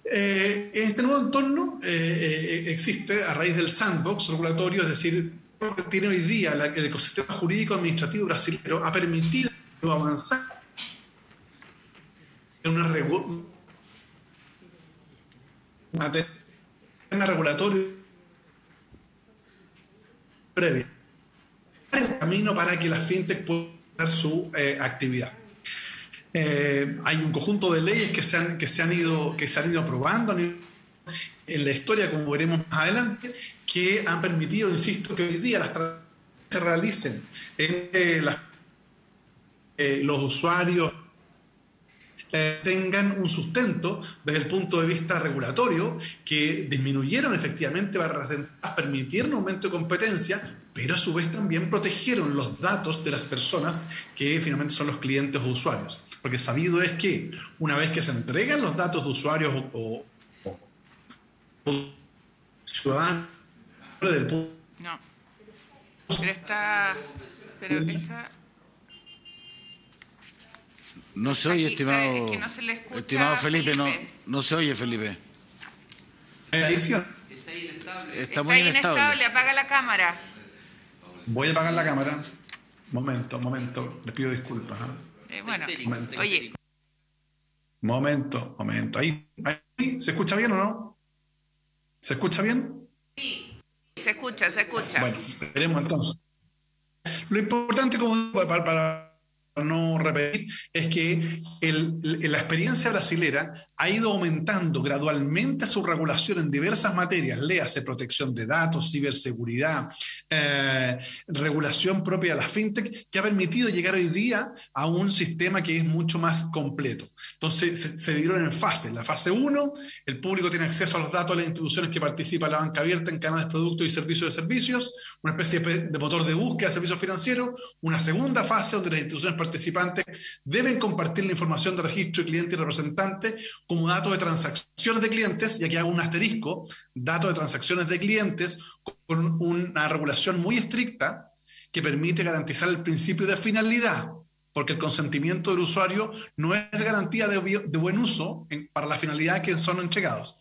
H: En este nuevo entorno existe, a raíz del sandbox regulatorio, es decir, lo que tiene hoy día el ecosistema jurídico administrativo brasileño, ha permitido avanzar en una regulatoria previa. El camino para que las fintech puedan su actividad. Hay un conjunto de leyes que se han ido aprobando en la historia, como veremos más adelante, que han permitido, insisto, que hoy día las transacciones se realicen en los usuarios tengan un sustento desde el punto de vista regulatorio, que disminuyeron efectivamente para permitir un aumento de competencia, pero a su vez también protegieron los datos de las personas que finalmente son los clientes o usuarios. Porque sabido es que una vez que se entregan los datos de usuarios o ciudadanos del punto...
A: No. Pero esa...
D: No se oye, estimado,
A: es que no se le escucha,
D: estimado Felipe. No se oye, Felipe. Está muy inestable.
A: Apaga la cámara.
H: Voy a apagar la cámara. Momento. Les pido disculpas.
A: Momento. Oye.
H: Momento. Ahí. ¿Se escucha bien o no? ¿Se escucha bien?
A: Sí, se escucha.
H: Bueno, veremos entonces. Lo importante, como para no repetir, es que la experiencia brasilera ha ido aumentando gradualmente su regulación en diversas materias, léase protección de datos, ciberseguridad, regulación propia de la fintech, que ha permitido llegar hoy día a un sistema que es mucho más completo. Entonces se dieron en fases. La fase 1, el público tiene acceso a los datos de las instituciones que participan en la banca abierta en canales de productos y servicios de servicios, una especie de motor de búsqueda de servicios financieros. Una segunda fase donde las instituciones participantes deben compartir la información de registro de cliente y representante como datos de transacciones de clientes, y aquí hago un asterisco, datos de transacciones de clientes con una regulación muy estricta que permite garantizar el principio de finalidad, porque el consentimiento del usuario no es garantía de buen uso para la finalidad que son entregados.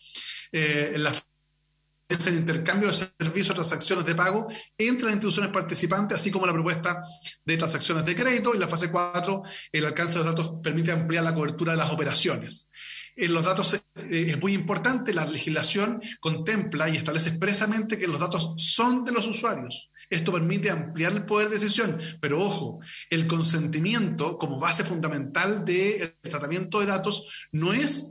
H: El intercambio de servicios o transacciones de pago entre las instituciones participantes, así como la propuesta de transacciones de crédito. Y la fase 4, el alcance de los datos permite ampliar la cobertura de las operaciones. En los datos es muy importante, la legislación contempla y establece expresamente que los datos son de los usuarios. Esto permite ampliar el poder de decisión, pero ojo, el consentimiento como base fundamental del tratamiento de datos no es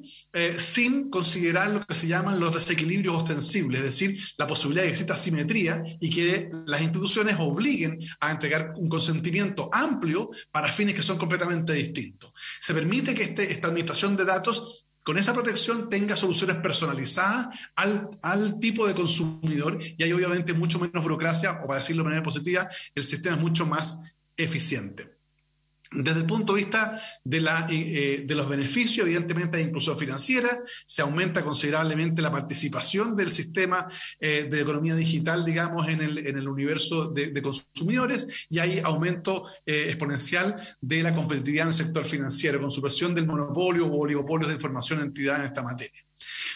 H: sin considerar lo que se llaman los desequilibrios ostensibles, es decir, la posibilidad de que exista asimetría y que las instituciones obliguen a entregar un consentimiento amplio para fines que son completamente distintos. Se permite que esta administración de datos con esa protección tenga soluciones personalizadas al tipo de consumidor, y hay obviamente mucho menos burocracia, o para decirlo de manera positiva, el sistema es mucho más eficiente. Desde el punto de vista de los beneficios, evidentemente hay inclusión financiera, se aumenta considerablemente la participación del sistema de economía digital, digamos, en el universo de consumidores, y hay aumento exponencial de la competitividad en el sector financiero, con supresión del monopolio o oligopolios de información en entidad en esta materia.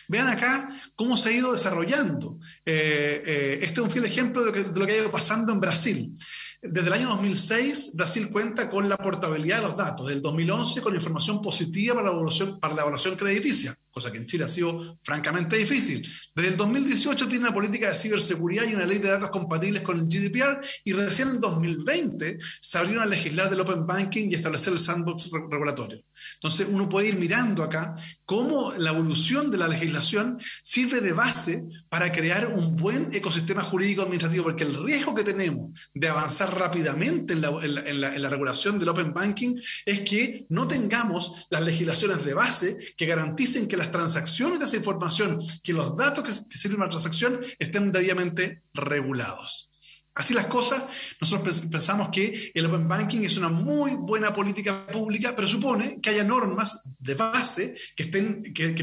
H: Vean acá cómo se ha ido desarrollando. Este es un fiel ejemplo de lo que ha ido pasando en Brasil. Desde el año 2006, Brasil cuenta con la portabilidad de los datos. Desde el 2011, con información positiva para la evaluación crediticia, cosa que en Chile ha sido francamente difícil. Desde el 2018 tiene una política de ciberseguridad y una ley de datos compatibles con el GDPR, y recién en 2020 se abrieron a legislar del Open Banking y establecer el sandbox regulatorio. Entonces uno puede ir mirando acá cómo la evolución de la legislación sirve de base para crear un buen ecosistema jurídico administrativo, porque el riesgo que tenemos de avanzar rápidamente en la regulación del Open Banking es que no tengamos las legislaciones de base que garanticen que las transacciones de esa información, que los datos que sirven para la transacción estén debidamente regulados. Así las cosas, nosotros pensamos que el Open Banking es una muy buena política pública, pero supone que haya normas de base que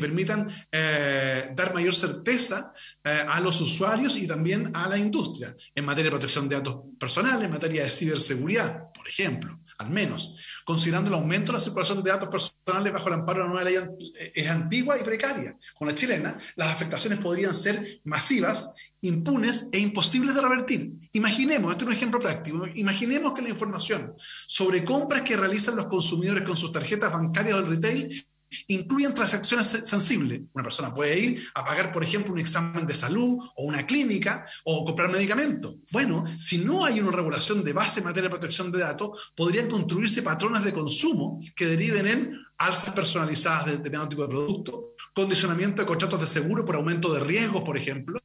H: permitan dar mayor certeza a los usuarios y también a la industria en materia de protección de datos personales, en materia de ciberseguridad, por ejemplo, al menos. Considerando el aumento de la circulación de datos personales bajo el amparo de la nueva ley es antigua y precaria. Con la chilena, las afectaciones podrían ser masivas, impunes e imposibles de revertir. Imaginemos, este es un ejemplo práctico, imaginemos que la información sobre compras que realizan los consumidores con sus tarjetas bancarias del retail incluyen transacciones sensibles. Una persona puede ir a pagar, por ejemplo, un examen de salud o una clínica o comprar medicamentos. Bueno, si no hay una regulación de base en materia de protección de datos, podrían construirse patrones de consumo que deriven en alzas personalizadas de determinado tipo de producto, condicionamiento de contratos de seguro por aumento de riesgos, por ejemplo,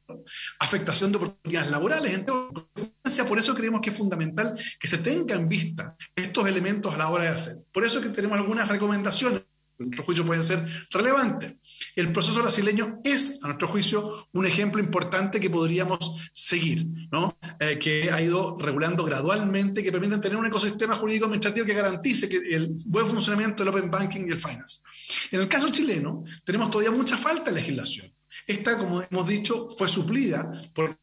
H: afectación de oportunidades laborales. Entonces, por eso creemos que es fundamental que se tenga en vista estos elementos a la hora de hacer. Por eso que tenemos algunas recomendaciones. A nuestro juicio pueden ser relevantes. El proceso brasileño es, a nuestro juicio, un ejemplo importante que podríamos seguir, ¿no? Que ha ido regulando gradualmente, que permiten tener un ecosistema jurídico administrativo que garantice el buen funcionamiento del Open Banking y el Finance. En el caso chileno, tenemos todavía mucha falta de legislación. Esta, como hemos dicho, fue suplida por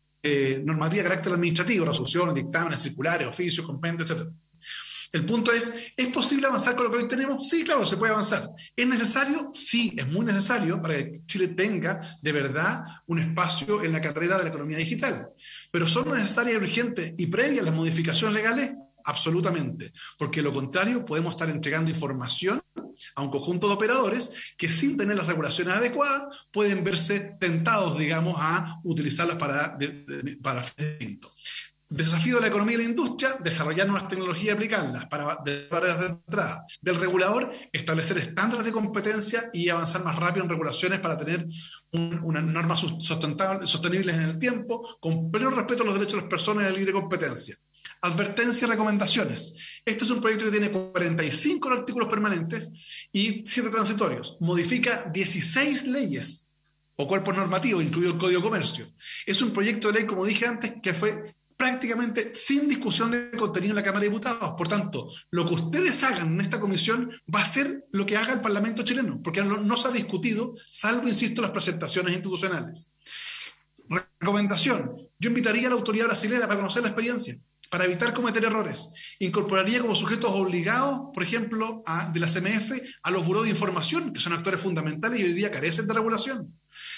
H: normativa de carácter administrativo, resoluciones, dictámenes, circulares, oficios, compendios, etc. El punto ¿es posible avanzar con lo que hoy tenemos? Sí, claro, se puede avanzar. ¿Es necesario? Sí, es muy necesario para que Chile tenga de verdad un espacio en la carrera de la economía digital. ¿Pero son necesarias y urgentes y previas las modificaciones legales? Absolutamente, porque de lo contrario podemos estar entregando información a un conjunto de operadores que sin tener las regulaciones adecuadas pueden verse tentados, digamos, a utilizarlas para fines distintos. Desafío de la economía y la industria, desarrollar nuevas tecnologías y aplicarlas para barreras de entrada. Del regulador, establecer estándares de competencia y avanzar más rápido en regulaciones para tener unas normas sostenibles en el tiempo, con pleno respeto a los derechos de las personas y a la libre competencia. Advertencia y recomendaciones. Este es un proyecto que tiene 45 artículos permanentes y 7 transitorios. Modifica 16 leyes o cuerpos normativos, incluido el Código de Comercio. Es un proyecto de ley, como dije antes, que fue prácticamente sin discusión de contenido en la Cámara de Diputados. Por tanto, lo que ustedes hagan en esta comisión va a ser lo que haga el Parlamento chileno, porque no se ha discutido, salvo, insisto, las presentaciones institucionales. Recomendación. Yo invitaría a la autoridad brasileña para conocer la experiencia, para evitar cometer errores. Incorporaría como sujetos obligados, por ejemplo, de la CMF, a los burós de información, que son actores fundamentales y hoy día carecen de regulación.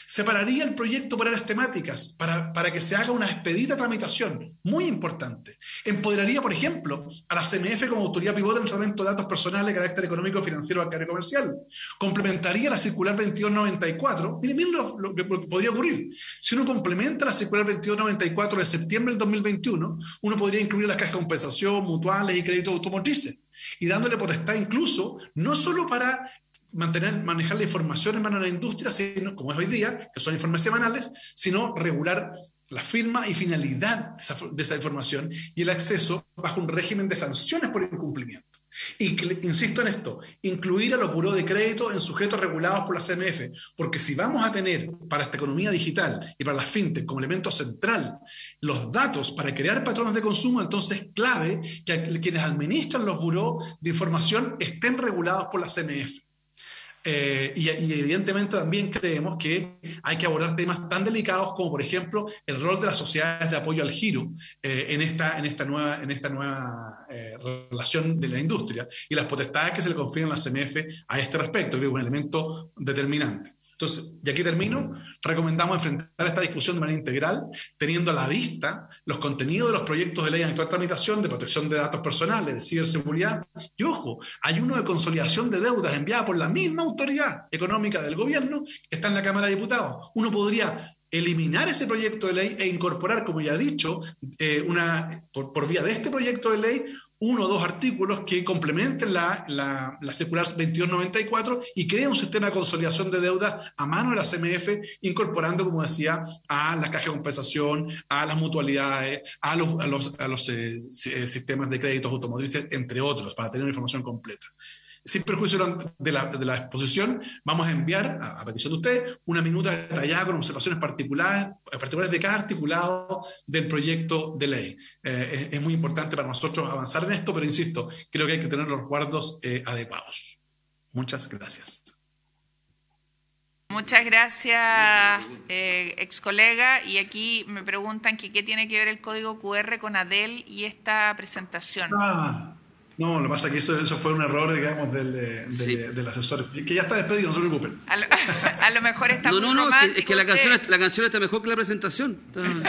H: Separaría el proyecto por áreas temáticas para que se haga una expedita tramitación, muy importante. Empoderaría, por ejemplo, a la CMF como autoridad pivote en el tratamiento de datos personales de carácter económico, financiero, bancario y comercial. Complementaría la circular 2294. Miren lo que podría ocurrir. Si uno complementa la circular 2294 de septiembre del 2021, uno podría incluir las cajas de compensación, mutuales y créditos automotrices, y dándole potestad incluso, no solo para manejar la información en manos de la industria, sino, como es hoy día, que son informes semanales, sino regular la firma y finalidad de esa información y el acceso bajo un régimen de sanciones por incumplimiento. Y insisto en esto, incluir a los burós de crédito en sujetos regulados por la CMF, porque si vamos a tener para esta economía digital y para las fintech como elemento central los datos para crear patrones de consumo, entonces es clave que quienes administran los burós de información estén regulados por la CMF. Y evidentemente también creemos que hay que abordar temas tan delicados como, por ejemplo, el rol de las sociedades de apoyo al giro en esta nueva relación de la industria y las potestades que se le confieren a la CMF a este respecto, que es un elemento determinante. Entonces, y aquí termino, recomendamos enfrentar esta discusión de manera integral, teniendo a la vista los contenidos de los proyectos de ley en actual tramitación de protección de datos personales, de ciberseguridad, y ojo, hay uno de consolidación de deudas enviada por la misma autoridad económica del gobierno que está en la Cámara de Diputados. Uno podría eliminar ese proyecto de ley e incorporar, como ya he dicho, por vía de este proyecto de ley, 1 o 2 artículos que complementen la circular 2294 y creen un sistema de consolidación de deuda a mano de la CMF, incorporando, como decía, a las cajas de compensación, a las mutualidades, a los sistemas de créditos automotrices, entre otros, para tener una información completa. Sin perjuicio de la exposición, vamos a enviar, a petición de ustedes, una minuta detallada con observaciones particulares de cada articulado del proyecto de ley. Es muy importante para nosotros avanzar en esto, pero insisto, creo que hay que tener los resguardos adecuados. Muchas gracias.
A: Muchas gracias, ex colega. Y aquí me preguntan que qué tiene que ver el código QR con ADEL y esta presentación.
H: No, lo que pasa es que eso fue un error, digamos, del asesor, que ya está despedido, no se preocupen.
A: A lo mejor está muy
E: romántico. Es que la canción está mejor que la presentación.
H: Bueno.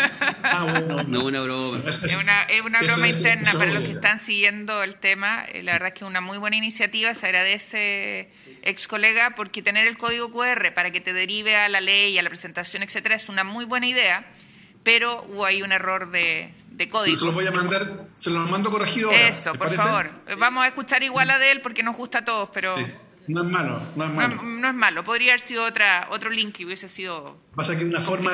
E: No, una broma.
A: Es una broma interna para los que están siguiendo el tema. La verdad es que es una muy buena iniciativa, se agradece, ex colega, porque tener el código QR para que te derive a la ley, a la presentación, etcétera, es una muy buena idea, pero hubo ahí un error de código.
H: Se los voy a mandar, se los mando corregido ahora.
A: Eso, por favor. Vamos a escuchar igual a de él porque nos gusta a todos, pero...
H: Sí. No es malo.
A: No es malo. Podría haber sido otro link que hubiese sido...
H: Pasa que una forma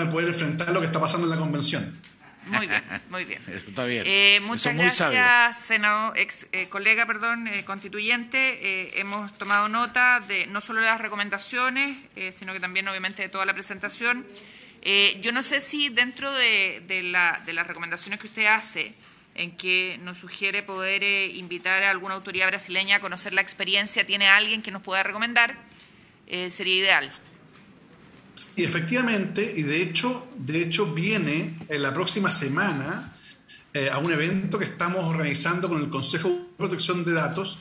H: de poder enfrentar lo que está pasando en la convención.
A: Muy bien.
D: Está bien.
A: Muchas gracias, senador, colega, constituyente. Hemos tomado nota de no solo de las recomendaciones, sino que también, obviamente, de toda la presentación. Yo no sé si dentro de las recomendaciones que usted hace, en que nos sugiere poder invitar a alguna autoridad brasileña a conocer la experiencia, ¿tiene alguien que nos pueda recomendar? Sería ideal.
H: Sí, efectivamente, y de hecho viene en la próxima semana a un evento que estamos organizando con el Consejo de Protección de Datos.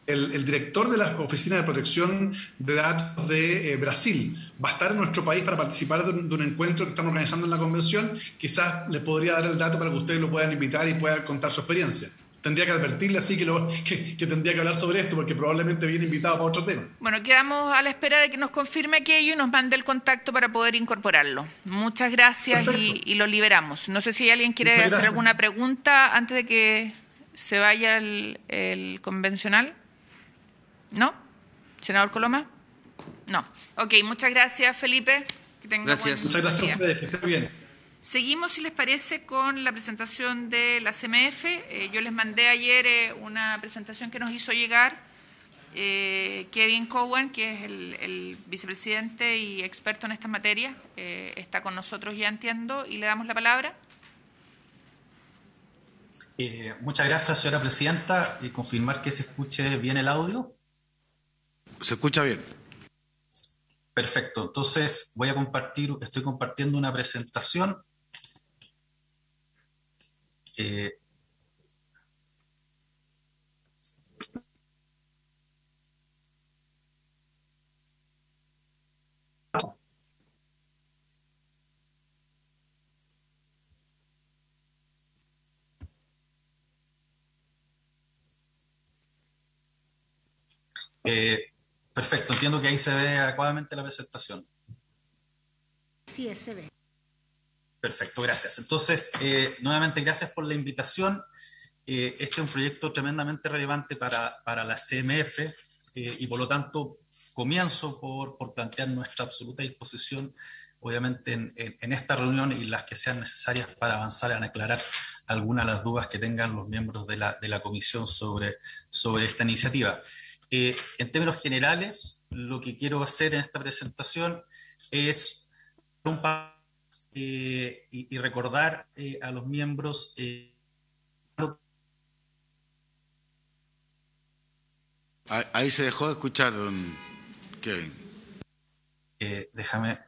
H: El director de la Oficina de Protección de Datos de Brasil va a estar en nuestro país para participar de un encuentro que estamos organizando en la convención. Quizás les podría dar el dato para que ustedes lo puedan invitar y puedan contar su experiencia. tendría que advertirle así que tendría que hablar sobre esto, porque probablemente viene invitado para otro tema.
A: Bueno, quedamos a la espera de que nos confirme aquello y nos mande el contacto para poder incorporarlo. Muchas gracias y lo liberamos. No sé si alguien quiere hacer alguna pregunta antes de que se vaya el convencional. ¿No? ¿Senador Coloma? No. Ok, muchas gracias, Felipe. Que tenga
E: Gracias.
H: Muchas gracias a ustedes, que estén bien.
A: Seguimos, si les parece, con la presentación de la CMF. Yo les mandé ayer una presentación que nos hizo llegar Kevin Cowan, que es el vicepresidente y experto en esta materia. Está con nosotros ya, entiendo, y le damos la palabra.
I: Muchas gracias, señora presidenta. Confirmar que se escuche bien el audio.
D: Se escucha bien.
I: Perfecto. Entonces estoy compartiendo una presentación. Perfecto, entiendo que ahí se ve adecuadamente la presentación.
B: Sí, se ve.
I: Perfecto, gracias. Entonces, nuevamente, gracias por la invitación. Este es un proyecto tremendamente relevante para la CMF y por lo tanto comienzo por plantear nuestra absoluta disposición, obviamente, en esta reunión y las que sean necesarias para avanzar en aclarar algunas de las dudas que tengan los miembros de la comisión sobre esta iniciativa. En términos generales, lo que quiero hacer en esta presentación es y recordar a los miembros
D: Ahí se dejó de escuchar, don Kevin.
I: Déjame,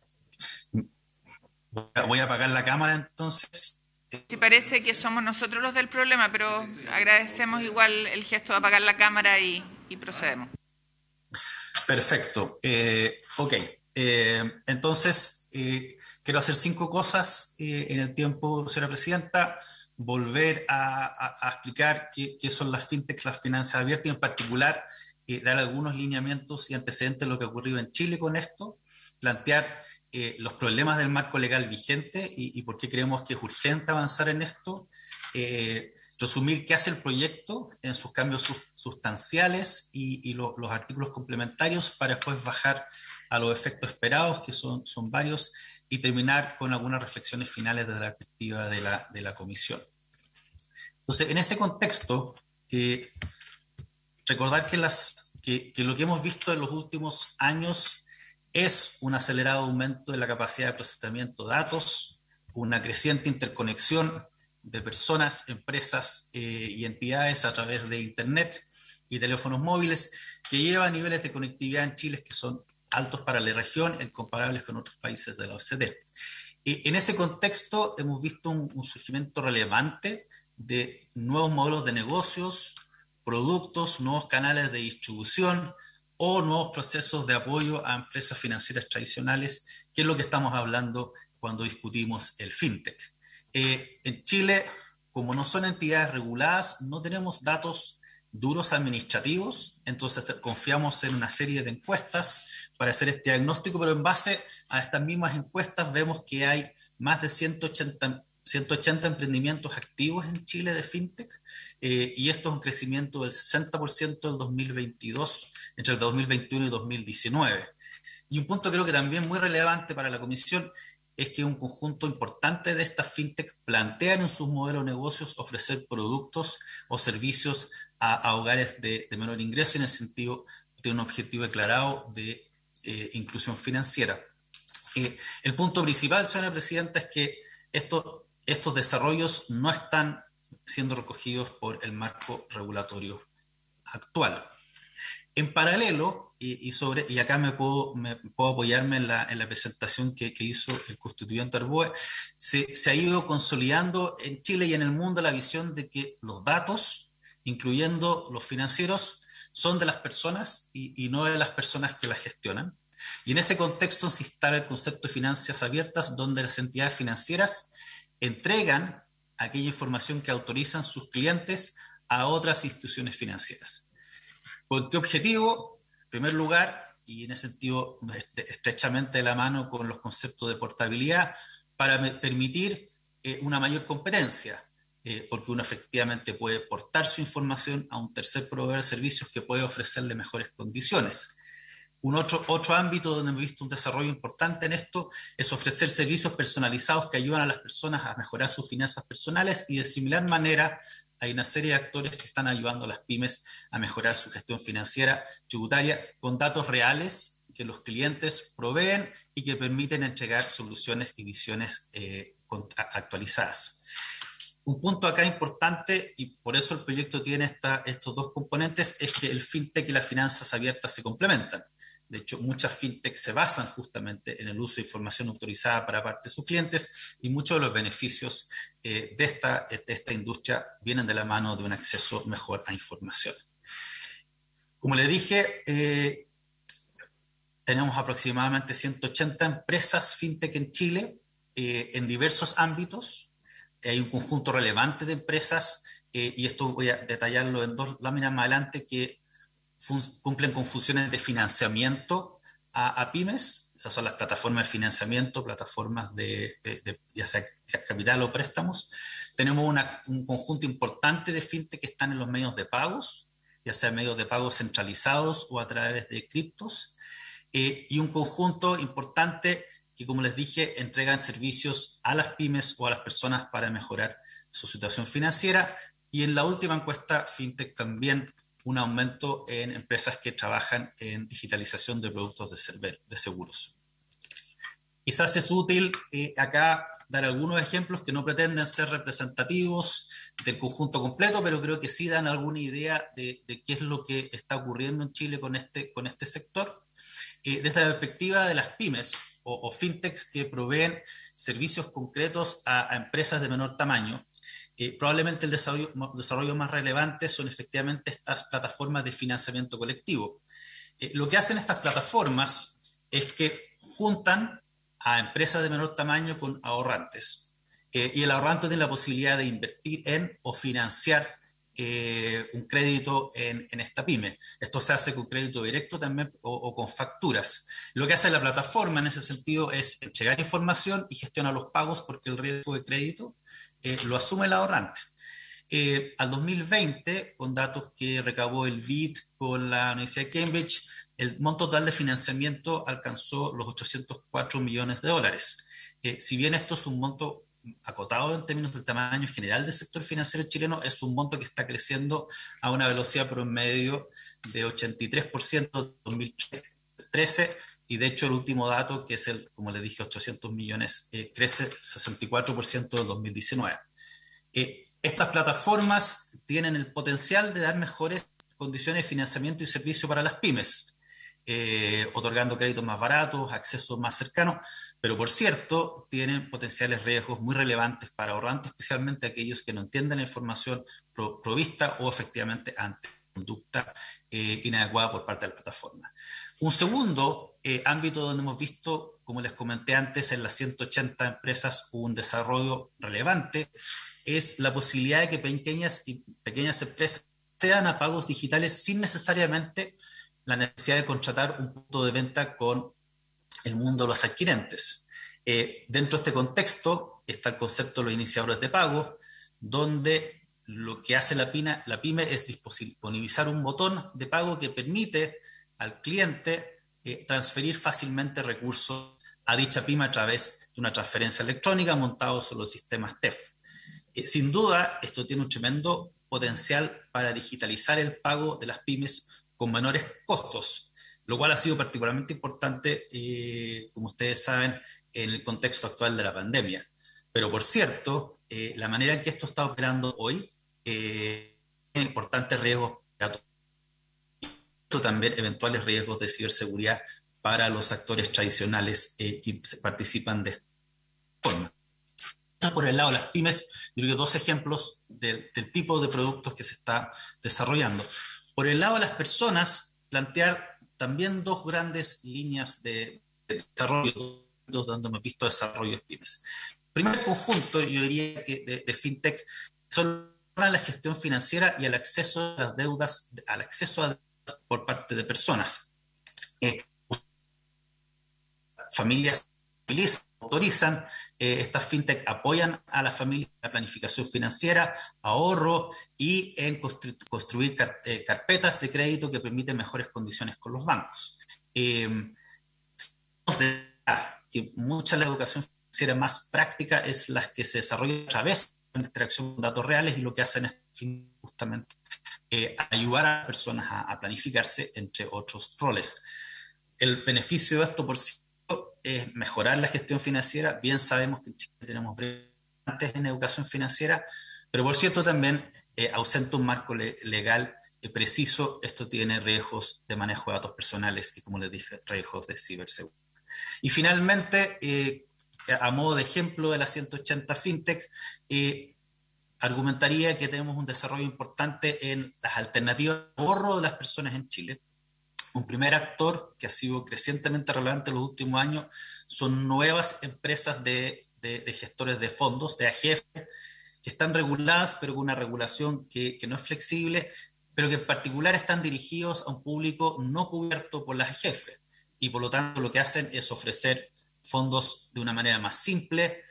I: voy a apagar la cámara entonces.
A: Sí, parece que somos nosotros los del problema, pero agradecemos igual el gesto de apagar la cámara y procedemos.
I: Perfecto. Ok. Entonces, quiero hacer 5 cosas en el tiempo, señora presidenta. Volver a explicar qué son las fintechs, las finanzas abiertas, y en particular dar algunos lineamientos y antecedentes de lo que ha ocurrido en Chile con esto, plantear los problemas del marco legal vigente y por qué creemos que es urgente avanzar en esto, resumir qué hace el proyecto en sus cambios sustanciales y los artículos complementarios para después bajar a los efectos esperados, que son varios, y terminar con algunas reflexiones finales desde la perspectiva de la comisión. Entonces, en ese contexto, recordar que lo que hemos visto en los últimos años es un acelerado aumento de la capacidad de procesamiento de datos, una creciente interconexión de personas, empresas y entidades a través de Internet y teléfonos móviles, que lleva a niveles de conectividad en Chile que son altos para la región, incomparables con otros países de la OCDE. En ese contexto hemos visto un surgimiento relevante de nuevos modelos de negocios, productos, nuevos canales de distribución o nuevos procesos de apoyo a empresas financieras tradicionales, que es lo que estamos hablando cuando discutimos el fintech. En Chile, como no son entidades reguladas, no tenemos datos duros administrativos, entonces confiamos en una serie de encuestas para hacer este diagnóstico, pero en base a estas mismas encuestas vemos que hay más de 180 emprendimientos activos en Chile de fintech, y esto es un crecimiento del 60% del 2022, entre el 2021 y 2019. Y un punto creo que también muy relevante para la Comisión es que un conjunto importante de estas fintech plantean en sus modelos de negocios ofrecer productos o servicios a hogares de menor ingreso, en el sentido de un objetivo declarado de inclusión financiera. El punto principal, señora presidenta, es que estos desarrollos no están siendo recogidos por el marco regulatorio actual. En paralelo, y acá me puedo apoyarme en la presentación que hizo el constituyente Arboe, se ha ido consolidando en Chile y en el mundo la visión de que los datos, incluyendo los financieros, son de las personas y no de las personas que las gestionan. Y en ese contexto se instala el concepto de finanzas abiertas, donde las entidades financieras entregan aquella información que autorizan sus clientes a otras instituciones financieras. ¿Con qué objetivo? En primer lugar, y en ese sentido estrechamente de la mano con los conceptos de portabilidad, para permitir una mayor competencia, porque uno efectivamente puede portar su información a un tercer proveedor de servicios que puede ofrecerle mejores condiciones. Un otro ámbito donde hemos visto un desarrollo importante en esto es ofrecer servicios personalizados que ayudan a las personas a mejorar sus finanzas personales, y de similar manera hay una serie de actores que están ayudando a las pymes a mejorar su gestión financiera, tributaria, con datos reales que los clientes proveen y que permiten entregar soluciones y visiones actualizadas. Un punto acá importante, y por eso el proyecto tiene estos dos componentes, es que el fintech y las finanzas abiertas se complementan. De hecho, muchas fintech se basan justamente en el uso de información autorizada para parte de sus clientes, y muchos de los beneficios de esta industria vienen de la mano de un acceso mejor a información. Como le dije, tenemos aproximadamente 180 empresas fintech en Chile en diversos ámbitos. Hay un conjunto relevante de empresas, y esto voy a detallarlo en dos láminas más adelante, que cumplen con funciones de financiamiento a pymes. Esas son las plataformas de financiamiento, plataformas de ya sea capital o préstamos. Tenemos un conjunto importante de fintech que están en los medios de pagos, ya sea medios de pagos centralizados o a través de criptos, y un conjunto importante que, como les dije, entregan servicios a las pymes o a las personas para mejorar su situación financiera. Y en la última encuesta, fintech también un aumento en empresas que trabajan en digitalización de productos de seguros. Quizás es útil acá dar algunos ejemplos que no pretenden ser representativos del conjunto completo, pero creo que sí dan alguna idea de qué es lo que está ocurriendo en Chile con este sector. Desde la perspectiva de las pymes o fintechs que proveen servicios concretos a empresas de menor tamaño, probablemente el desarrollo más relevante son efectivamente estas plataformas de financiamiento colectivo. Lo que hacen estas plataformas es que juntan a empresas de menor tamaño con ahorrantes, y el ahorrante tiene la posibilidad de invertir en o financiar un crédito en esta pyme. Esto se hace con crédito directo también o con facturas. Lo que hace la plataforma en ese sentido es entregar información y gestionar los pagos, porque el riesgo de crédito lo asume el ahorrante. Al 2020, con datos que recabó el BID con la Universidad de Cambridge, el monto total de financiamiento alcanzó los $804 millones. Si bien esto es un monto acotado en términos del tamaño general del sector financiero chileno, es un monto que está creciendo a una velocidad promedio de 83% en 2013, y de hecho el último dato, que es como les dije, 800 millones, crece 64% en 2019. Estas plataformas tienen el potencial de dar mejores condiciones de financiamiento y servicio para las pymes, otorgando créditos más baratos, acceso más cercano, pero por cierto, tienen potenciales riesgos muy relevantes para ahorrantes, especialmente aquellos que no entienden la información provista o efectivamente ante conducta inadecuada por parte de la plataforma. Un segundo ámbito donde hemos visto, como les comenté antes, en las 180 empresas hubo un desarrollo relevante, es la posibilidad de que pequeñas empresas accedan a pagos digitales sin necesariamente la necesidad de contratar un punto de venta con el mundo de los adquirentes. Dentro de este contexto está el concepto de los iniciadores de pago, donde lo que hace la pyme es disponibilizar un botón de pago que permite al cliente transferir fácilmente recursos a dicha pyme a través de una transferencia electrónica montada sobre los sistemas TEF. Sin duda, esto tiene un tremendo potencial para digitalizar el pago de las pymes con menores costos, lo cual ha sido particularmente importante, como ustedes saben, en el contexto actual de la pandemia. Pero por cierto, la manera en que esto está operando hoy tiene importantes riesgos, también eventuales riesgos de ciberseguridad para los actores tradicionales que participan de esta forma. Por el lado de las pymes, yo creo que dos ejemplos del tipo de productos que se está desarrollando. Por el lado de las personas, plantear también dos grandes líneas de desarrollo donde hemos visto desarrollos pymes. El primer conjunto, yo diría que de fintech, son a la gestión financiera y al acceso a las deudas, por parte de personas. Familias autorizan, estas fintech apoyan a la familia en la planificación financiera, ahorro y en construir carpetas de crédito que permiten mejores condiciones con los bancos. Que mucha de la educación financiera más práctica es la que se desarrolla a través de la extracción de datos reales, y lo que hacen es justamente ayudar a las personas a planificarse, entre otros roles. El beneficio de esto por sí es mejorar la gestión financiera. Bien sabemos que en Chile tenemos brillantes en educación financiera, pero por cierto también ausenta un marco legal preciso. Esto tiene riesgos de manejo de datos personales y, como les dije, riesgos de ciberseguridad. Y finalmente, a modo de ejemplo de las 180 fintech, argumentaría que tenemos un desarrollo importante en las alternativas de ahorro de las personas en Chile. Un primer actor que ha sido crecientemente relevante en los últimos años son nuevas empresas de gestores de fondos, de AGF, que están reguladas, pero con una regulación que no es flexible, pero que en particular están dirigidos a un público no cubierto por las AGF. Y por lo tanto lo que hacen es ofrecer fondos de una manera más simple,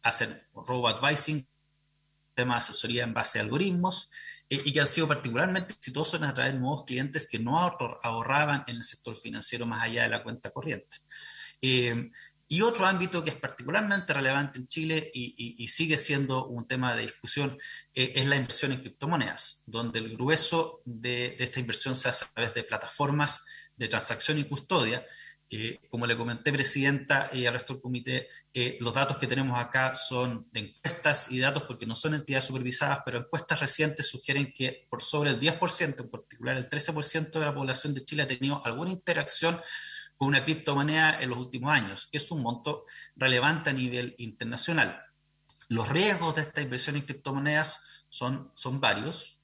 I: hacen robo-advising, temas de asesoría en base a algoritmos, y que han sido particularmente exitosos en atraer nuevos clientes que no ahorraban en el sector financiero más allá de la cuenta corriente. Y otro ámbito que es particularmente relevante en Chile y sigue siendo un tema de discusión es la inversión en criptomonedas, donde el grueso de esta inversión se hace a través de plataformas de transacción y custodia. Como le comenté, Presidenta, y al resto del comité, los datos que tenemos acá son de encuestas y datos porque no son entidades supervisadas, pero encuestas recientes sugieren que por sobre el 10%, en particular el 13% de la población de Chile ha tenido alguna interacción con una criptomoneda en los últimos años, que es un monto relevante a nivel internacional. Los riesgos de esta inversión en criptomonedas son varios.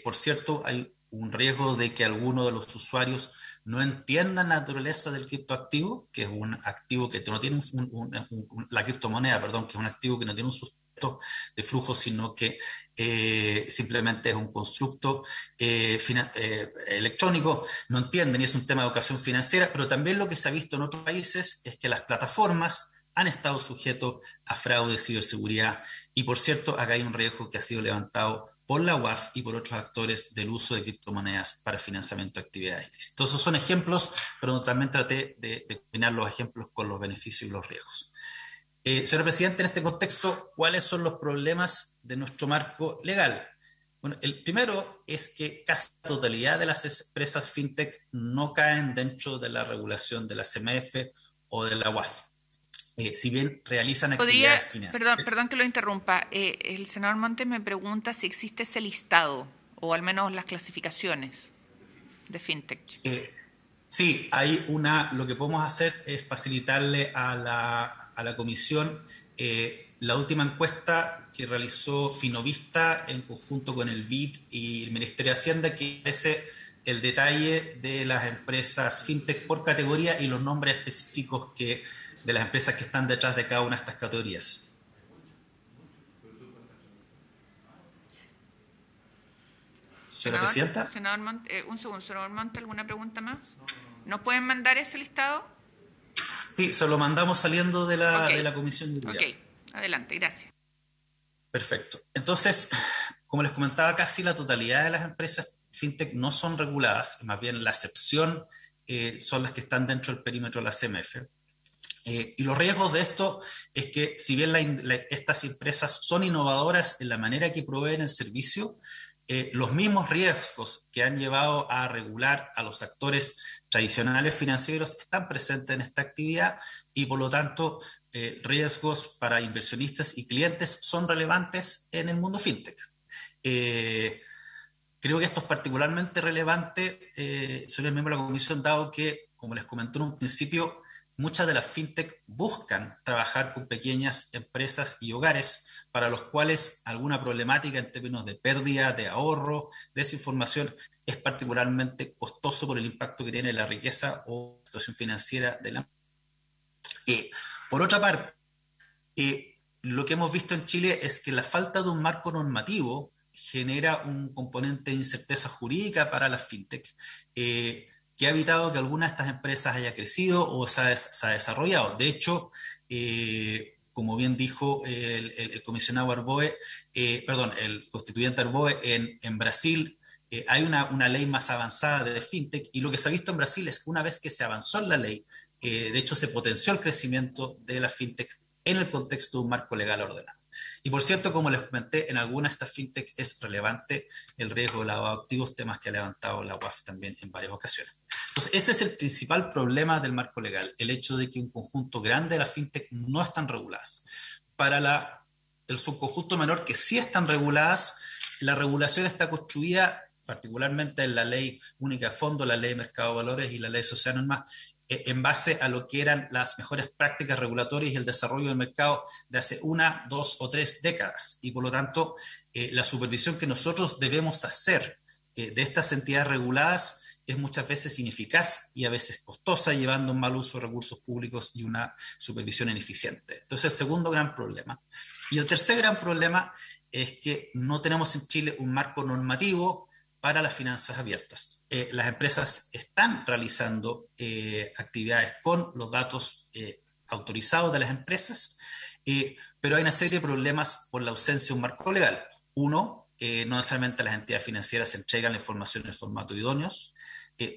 I: Por cierto, hay un riesgo de que algunos de los usuarios no entiendan la naturaleza del criptoactivo, que es un activo que no tiene la criptomoneda, perdón, que es un activo que no tiene un sujeto de flujo, sino que simplemente es un constructo electrónico. No entienden, y es un tema de educación financiera. Pero también lo que se ha visto en otros países es que las plataformas han estado sujetos a fraude, ciberseguridad, y por cierto, acá hay un riesgo que ha sido levantado por la UAF y por otros actores del uso de criptomonedas para financiamiento de actividades ilícitas. Entonces son ejemplos, pero también traté de combinar los ejemplos con los beneficios y los riesgos. Señor Presidente, en este contexto, ¿cuáles son los problemas de nuestro marco legal? Bueno, el primero es que casi la totalidad de las empresas fintech no caen dentro de la regulación de la CMF o de la UAF. Si bien realizan actividades financieras.
A: Perdón que lo interrumpa. El senador Montes me pregunta si existe ese listado, o al menos las clasificaciones de fintech.
I: Sí, hay lo que podemos hacer es facilitarle a la comisión la última encuesta que realizó Finovista en conjunto con el BID y el Ministerio de Hacienda, que ofrece el detalle de las empresas fintech por categoría y los nombres específicos de las empresas que están detrás de cada una de estas categorías. Señora Presidenta.
A: Un segundo, senador Monte, ¿alguna pregunta más? ¿Nos pueden mandar ese listado?
I: Sí, se lo mandamos saliendo de la comisión de
A: Ok, adelante, gracias.
I: Perfecto. Entonces, como les comentaba, casi la totalidad de las empresas fintech no son reguladas, más bien la excepción son las que están dentro del perímetro de la CMF. Y los riesgos de esto es que, si bien estas empresas son innovadoras en la manera que proveen el servicio, los mismos riesgos que han llevado a regular a los actores tradicionales financieros están presentes en esta actividad, y por lo tanto riesgos para inversionistas y clientes son relevantes en el mundo fintech. Creo que esto es particularmente relevante, señores miembros de la comisión, dado que, como les comenté en un principio, muchas de las fintech buscan trabajar con pequeñas empresas y hogares para los cuales alguna problemática en términos de pérdida, de ahorro, desinformación, es particularmente costoso por el impacto que tiene la riqueza o situación financiera de la empresa. Por otra parte, lo que hemos visto en Chile es que la falta de un marco normativo genera un componente de incerteza jurídica para las fintech, que ha evitado que alguna de estas empresas haya crecido o se ha desarrollado. De hecho, como bien dijo el comisionado Arboe, el constituyente Arboe, en Brasil hay una ley más avanzada de fintech, y lo que se ha visto en Brasil es que una vez que se avanzó en la ley, de hecho se potenció el crecimiento de la fintech en el contexto de un marco legal ordenado. Y por cierto, como les comenté, en algunas de estas fintech es relevante el riesgo de lavado de activos, temas que ha levantado la UAF también en varias ocasiones. Entonces, ese es el principal problema del marco legal, el hecho de que un conjunto grande de las fintech no están reguladas. Para el subconjunto menor que sí están reguladas, la regulación está construida particularmente en la Ley Única de Fondo, la Ley de Mercado de Valores y la Ley de Sociedades Anónimas, en base a lo que eran las mejores prácticas regulatorias y el desarrollo del mercado de hace 1, 2 o 3 décadas. Y por lo tanto, la supervisión que nosotros debemos hacer de estas entidades reguladas es muchas veces ineficaz y a veces costosa, llevando un mal uso de recursos públicos y una supervisión ineficiente. Entonces, el segundo gran problema. Y el tercer gran problema es que no tenemos en Chile un marco normativo para las finanzas abiertas. Las empresas están realizando actividades con los datos autorizados de las empresas, pero hay una serie de problemas por la ausencia de un marco legal. Uno, no necesariamente las entidades financieras entregan la información en formato idóneos.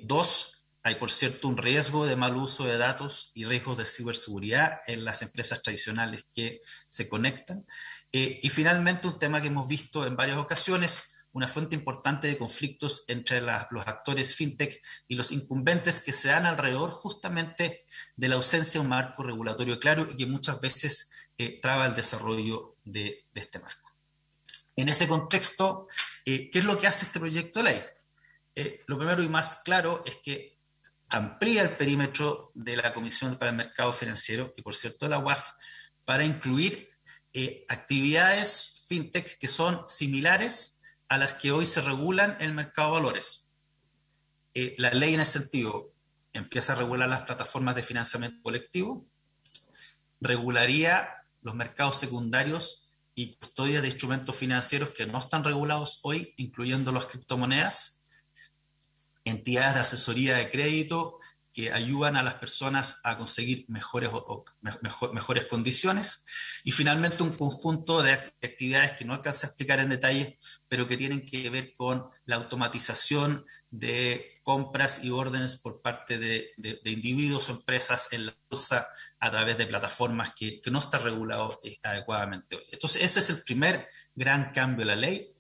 I: Dos, hay por cierto un riesgo de mal uso de datos y riesgos de ciberseguridad en las empresas tradicionales que se conectan. Y finalmente, un tema que hemos visto en varias ocasiones, una fuente importante de conflictos entre los actores fintech y los incumbentes que se dan alrededor justamente de la ausencia de un marco regulatorio claro y que muchas veces traba el desarrollo de este marco. En ese contexto, ¿qué es lo que hace este proyecto de ley? Lo primero y más claro es que amplía el perímetro de la Comisión para el Mercado Financiero y, por cierto, de la UAF, para incluir actividades fintech que son similares a las que hoy se regulan en el mercado de valores. La ley en ese sentido empieza a regular las plataformas de financiamiento colectivo, regularía los mercados secundarios y custodia de instrumentos financieros que no están regulados hoy, incluyendo las criptomonedas, entidades de asesoría de crédito que ayudan a las personas a conseguir mejores condiciones, y finalmente un conjunto de actividades que no alcanza a explicar en detalle, pero que tienen que ver con la automatización de compras y órdenes por parte de individuos o empresas en la bolsa a través de plataformas que no está regulado adecuadamente hoy. Entonces, ese es el primer gran cambio de la ley.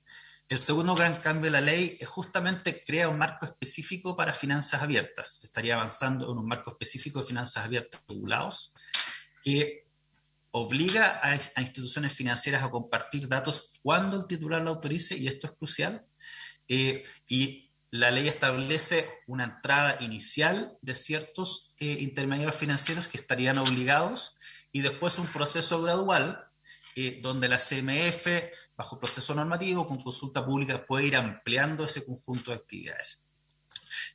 I: El segundo gran cambio de la ley es justamente crea un marco específico para finanzas abiertas. Se estaría avanzando en un marco específico de finanzas abiertas regulados que obliga a instituciones financieras a compartir datos cuando el titular lo autorice, y esto es crucial. Y la ley establece una entrada inicial de ciertos intermediarios financieros que estarían obligados, y después un proceso gradual donde la CMF, bajo proceso normativo, con consulta pública, puede ir ampliando ese conjunto de actividades.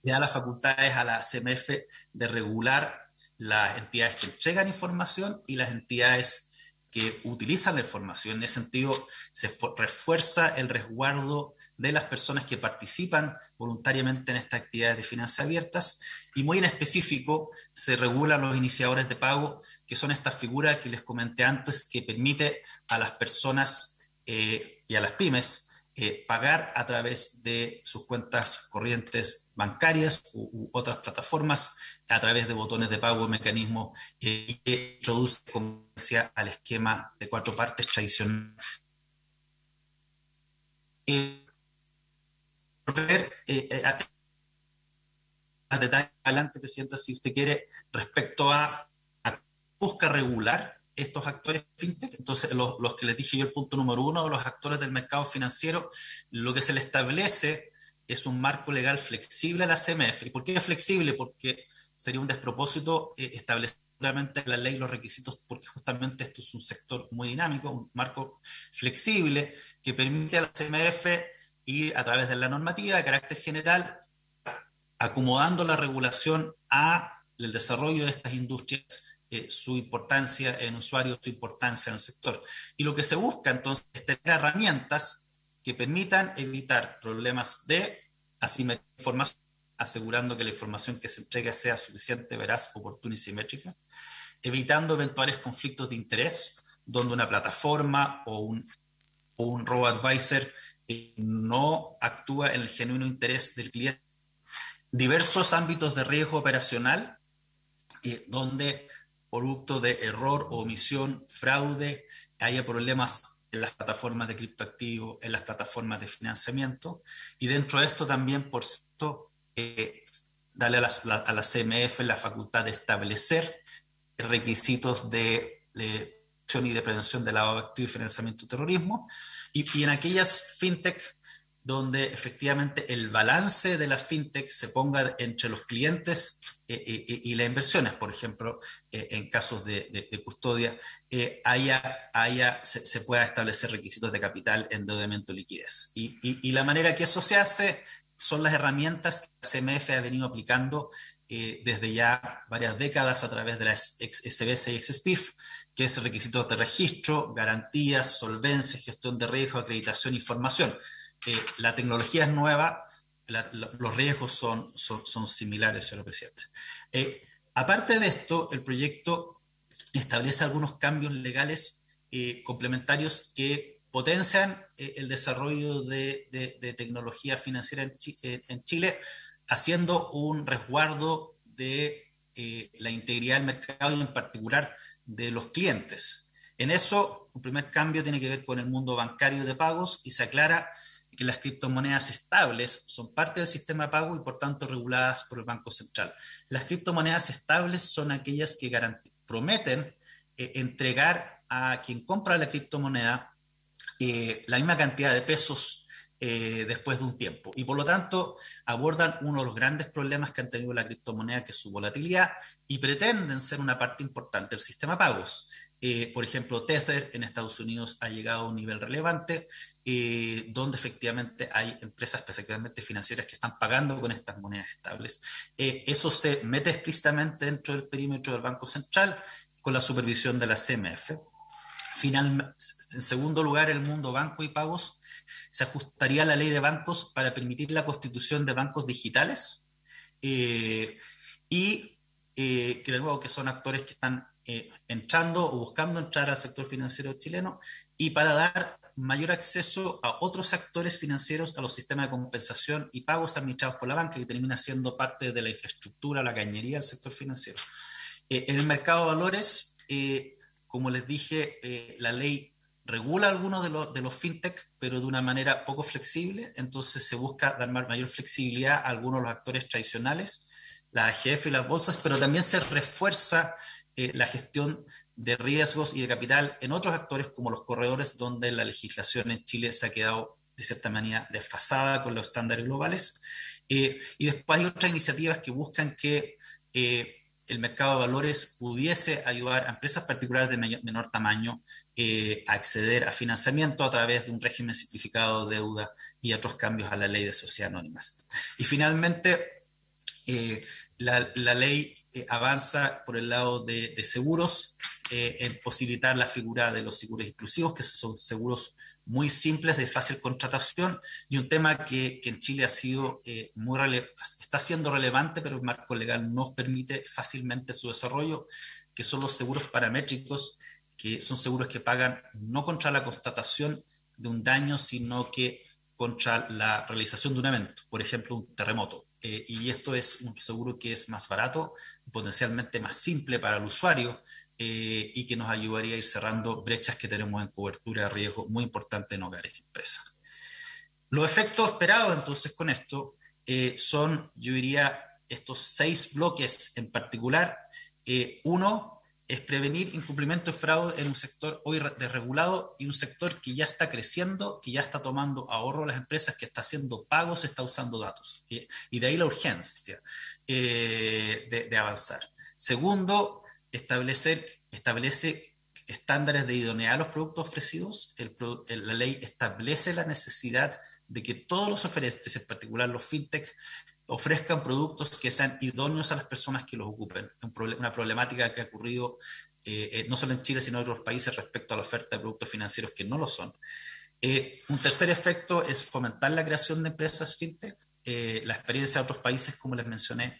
I: Le da las facultades a la CMF de regular las entidades que entregan información y las entidades que utilizan la información. En ese sentido, se refuerza el resguardo de las personas que participan voluntariamente en estas actividades de finanzas abiertas, y muy en específico se regulan los iniciadores de pago, que son estas figuras que les comenté antes, que permite a las personas y a las pymes pagar a través de sus cuentas corrientes bancarias u otras plataformas, a través de botones de pago, mecanismos que introduce competencia al esquema de 4 partes tradicional. A detalle adelante, Presidenta, si usted quiere, respecto a busca regular estos actores fintech. Entonces, los que les dije yo, el punto número 1, los actores del mercado financiero, lo que se le establece es un marco legal flexible a la CMF. ¿Y por qué es flexible? Porque sería un despropósito establecer en la ley los requisitos, porque justamente esto es un sector muy dinámico, un marco flexible que permite a la CMF ir a través de la normativa de carácter general, acomodando la regulación al desarrollo de estas industrias, su importancia en usuarios, su importancia en el sector. Y lo que se busca entonces es tener herramientas que permitan evitar problemas de asimetría de información, asegurando que la información que se entregue sea suficiente, veraz, oportuna y simétrica, evitando eventuales conflictos de interés, donde una plataforma o un robo-advisor no actúa en el genuino interés del cliente. Diversos ámbitos de riesgo operacional, donde producto de error, omisión, fraude, haya problemas en las plataformas de criptoactivos, en las plataformas de financiamiento, y dentro de esto también, por cierto, darle a la CMF la facultad de establecer requisitos de acción y de prevención de lavado de activos y financiamiento de terrorismo, y en aquellas fintech donde efectivamente el balance de la fintech se ponga entre los clientes y las inversiones, por ejemplo, en casos de custodia, se pueda establecer requisitos de capital, endeudamiento y liquidez. Y la manera que eso se hace son las herramientas que la CMF ha venido aplicando desde ya varias décadas a través de las SBS y ex-SPIF, que es requisitos de registro, garantías, solvencia, gestión de riesgo, acreditación y formación. La tecnología es nueva, los riesgos son similares, señor presidente. Aparte de esto, el proyecto establece algunos cambios legales complementarios que potencian el desarrollo de tecnología financiera en Chile, haciendo un resguardo de la integridad del mercado y en particular de los clientes. En eso, un primer cambio tiene que ver con el mundo bancario de pagos y se aclara que las criptomonedas estables son parte del sistema de pago y por tanto reguladas por el Banco Central. Las criptomonedas estables son aquellas que prometen entregar a quien compra la criptomoneda la misma cantidad de pesos después de un tiempo. Y por lo tanto abordan uno de los grandes problemas que han tenido la criptomoneda, que es su volatilidad, y pretenden ser una parte importante del sistema de pagos. Por ejemplo, Tether en Estados Unidos ha llegado a un nivel relevante, donde efectivamente hay empresas, especialmente financieras, que están pagando con estas monedas estables. Eso se mete explícitamente dentro del perímetro del Banco Central con la supervisión de la CMF. En segundo lugar, el mundo banco y pagos se ajustaría a la ley de bancos para permitir la constitución de bancos digitales que de nuevo que son actores que están entrando o buscando entrar al sector financiero chileno, y para dar mayor acceso a otros actores financieros a los sistemas de compensación y pagos administrados por la banca, que termina siendo parte de la infraestructura, la cañería del sector financiero. En el mercado de valores, como les dije, la ley regula algunos de los fintech, pero de una manera poco flexible, entonces se busca dar mayor flexibilidad a algunos de los actores tradicionales, las AGF y las bolsas, pero también se refuerza la gestión de riesgos y de capital en otros actores como los corredores, donde la legislación en Chile se ha quedado de cierta manera desfasada con los estándares globales. Y después hay otras iniciativas que buscan que el mercado de valores pudiese ayudar a empresas particulares de menor tamaño a acceder a financiamiento a través de un régimen simplificado de deuda y otros cambios a la ley de sociedades anónimas. Y finalmente, la ley avanza por el lado de seguros, en posibilitar la figura de los seguros inclusivos, que son seguros muy simples, de fácil contratación, y un tema que en Chile ha sido está siendo relevante, pero el marco legal no permite fácilmente su desarrollo, que son los seguros paramétricos, que son seguros que pagan no contra la constatación de un daño, sino que contra la realización de un evento, por ejemplo, un terremoto. Y esto es un seguro que es más barato, potencialmente más simple para el usuario, y que nos ayudaría a ir cerrando brechas que tenemos en cobertura de riesgo muy importante en hogares y empresas. Los efectos esperados entonces con esto son, yo diría, estos 6 bloques en particular. Uno es prevenir incumplimiento y fraude en un sector hoy desregulado y un sector que ya está creciendo, que ya está tomando ahorro a las empresas, que está haciendo pagos, está usando datos. Y de ahí la urgencia de avanzar. Segundo, establece estándares de idoneidad a los productos ofrecidos. La ley establece la necesidad de que todos los oferentes, en particular los fintech, ofrezcan productos que sean idóneos a las personas que los ocupen. Una problemática que ha ocurrido no solo en Chile, sino en otros países respecto a la oferta de productos financieros que no lo son. Un tercer efecto es fomentar la creación de empresas fintech. La experiencia de otros países, como les mencioné,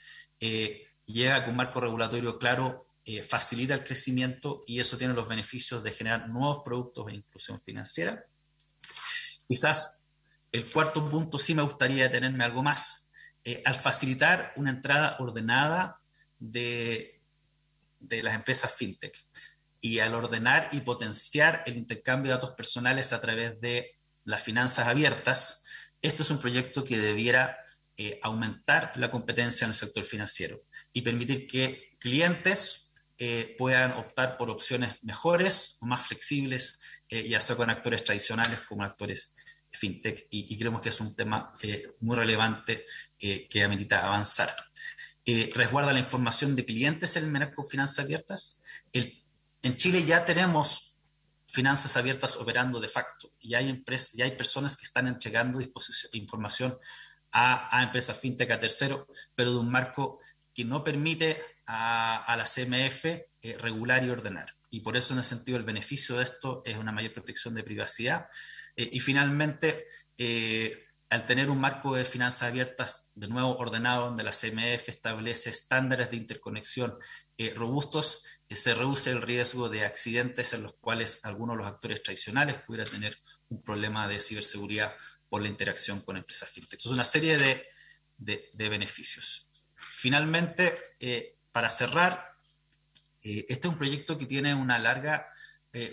I: llega con un marco regulatorio claro, facilita el crecimiento y eso tiene los beneficios de generar nuevos productos e inclusión financiera. Quizás el cuarto punto sí me gustaría detenerme algo más. Al facilitar una entrada ordenada de las empresas fintech y al ordenar y potenciar el intercambio de datos personales a través de las finanzas abiertas, esto es un proyecto que debiera aumentar la competencia en el sector financiero y permitir que clientes puedan optar por opciones mejores o más flexibles, ya sea con actores tradicionales como actores fintech, y creemos que es un tema muy relevante que amerita avanzar. Resguarda la información de clientes en el mercado con finanzas abiertas. En Chile ya tenemos finanzas abiertas operando de facto y hay personas que están entregando información a empresas fintech, a terceros, pero de un marco que no permite a la CMF regular y ordenar. Y por eso, en ese sentido, el beneficio de esto es una mayor protección de privacidad. Y finalmente, al tener un marco de finanzas abiertas, de nuevo ordenado, donde la CMF establece estándares de interconexión robustos, se reduce el riesgo de accidentes en los cuales algunos de los actores tradicionales pudieran tener un problema de ciberseguridad por la interacción con empresas fintech. Entonces, una serie de beneficios. Finalmente, para cerrar, este es un proyecto que tiene una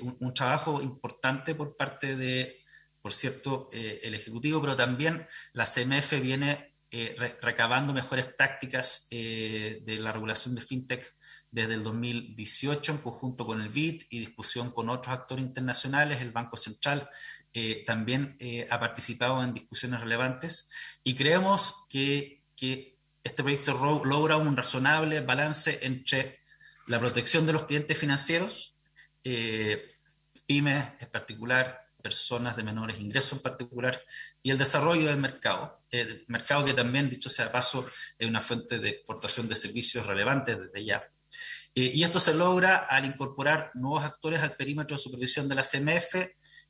I: un trabajo importante por parte de, por cierto, el Ejecutivo, pero también la CMF viene recabando mejores prácticas de la regulación de fintech desde el 2018 en conjunto con el BID y discusión con otros actores internacionales. El Banco Central también ha participado en discusiones relevantes y creemos que este proyecto logra un razonable balance entre la protección de los clientes financieros, pymes en particular, personas de menores ingresos en particular, y el desarrollo del mercado. El mercado que también, dicho sea de paso, es una fuente de exportación de servicios relevantes desde ya. Y esto se logra al incorporar nuevos actores al perímetro de supervisión de la CMF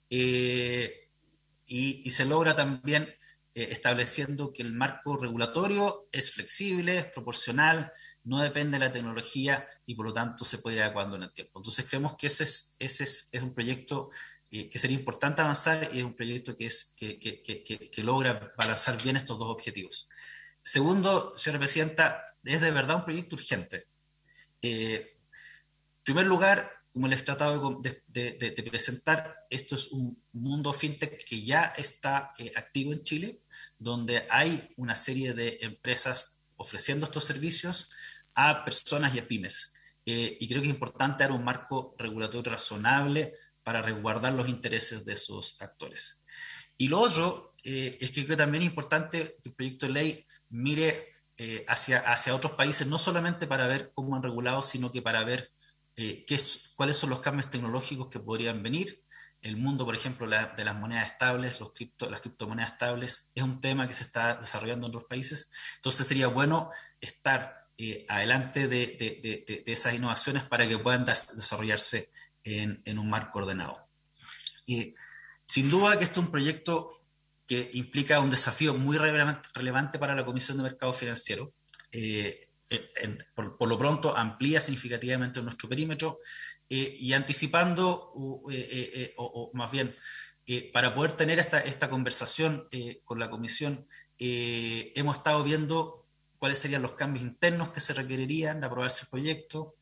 I: y se logra también estableciendo que el marco regulatorio es flexible, es proporcional, no depende de la tecnología y por lo tanto se puede ir adecuando en el tiempo. Entonces creemos que ese es un proyecto que sería importante avanzar y es un proyecto que logra balancear bien estos dos objetivos. Segundo, señora Presidenta, es de verdad un proyecto urgente. En primer lugar, como les he tratado de presentar, esto es un mundo fintech que ya está activo en Chile, donde hay una serie de empresas ofreciendo estos servicios a personas y a pymes. Y creo que es importante dar un marco regulatorio razonable para resguardar los intereses de esos actores. Y lo otro es que creo que también es importante que el proyecto de ley mire hacia otros países, no solamente para ver cómo han regulado, sino que para ver cuáles son los cambios tecnológicos que podrían venir. El mundo, por ejemplo, de las monedas estables, las criptomonedas estables, es un tema que se está desarrollando en otros países. Entonces sería bueno estar adelante de esas innovaciones para que puedan desarrollarse en un marco ordenado. Sin duda que este es un proyecto que implica un desafío muy relevante para la Comisión de Mercado Financiero. Por lo pronto amplía significativamente nuestro perímetro y anticipando, o más bien, para poder tener esta conversación con la Comisión, hemos estado viendo cuáles serían los cambios internos que se requerirían de aprobarse el proyecto.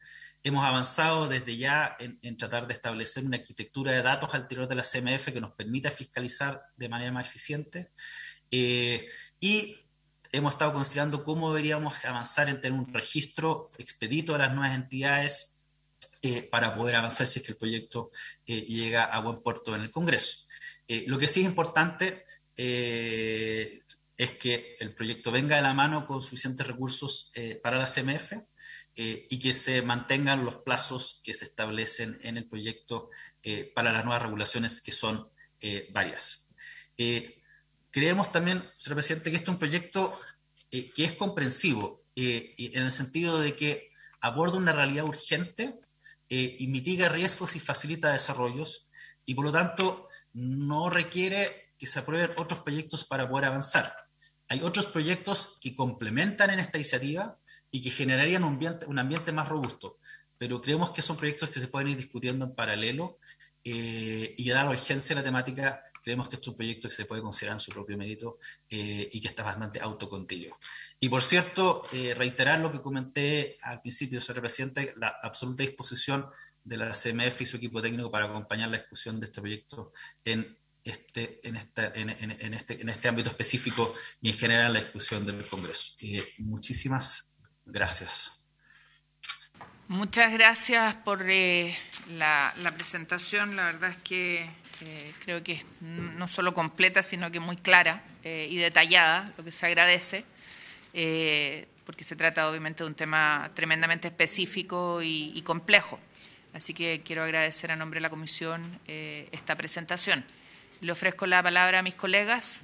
I: Hemos avanzado desde ya en tratar de establecer una arquitectura de datos al interior de la CMF que nos permita fiscalizar de manera más eficiente. Y hemos estado considerando cómo deberíamos avanzar en tener un registro expedito de las nuevas entidades para poder avanzar si es que el proyecto llega a buen puerto en el Congreso. Lo que sí es importante es que el proyecto venga de la mano con suficientes recursos para la CMF y que se mantengan los plazos que se establecen en el proyecto para las nuevas regulaciones, que son varias. Creemos también, señor presidente, que este es un proyecto que es comprensivo en el sentido de que aborda una realidad urgente y mitiga riesgos y facilita desarrollos, y por lo tanto no requiere que se aprueben otros proyectos para poder avanzar. Hay otros proyectos que complementan en esta iniciativa y que generarían un ambiente más robusto, pero creemos que son proyectos que se pueden ir discutiendo en paralelo y dada la urgencia de la temática, creemos que este es un proyecto que se puede considerar en su propio mérito y que está bastante autocontenido. Y por cierto, reiterar lo que comenté al principio, señor presidente, la absoluta disposición de la CMF y su equipo técnico para acompañar la discusión de este proyecto en este ámbito específico y en general la discusión del Congreso. Muchísimas gracias.
A: Muchas gracias por la presentación. La verdad es que creo que es no solo completa, sino que muy clara y detallada, lo que se agradece, porque se trata obviamente de un tema tremendamente específico y complejo. Así que quiero agradecer a nombre de la Comisión esta presentación. Le ofrezco la palabra a mis colegas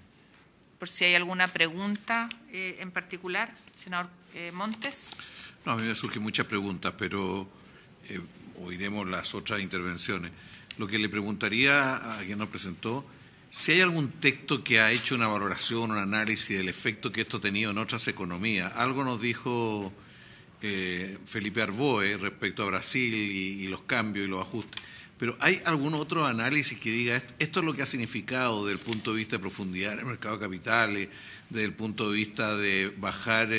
A: por si hay alguna pregunta en particular. Senador Montes.
G: No, a mí me surgen muchas preguntas, pero oiremos las otras intervenciones. Lo que le preguntaría a quien nos presentó, si hay algún texto que ha hecho una valoración, un análisis del efecto que esto ha tenido en otras economías. Algo nos dijo Felipe Arboe respecto a Brasil y los cambios y los ajustes. Pero ¿hay algún otro análisis que diga esto es lo que ha significado desde el punto de vista de profundidad en el mercado de capitales, desde el punto de vista de bajar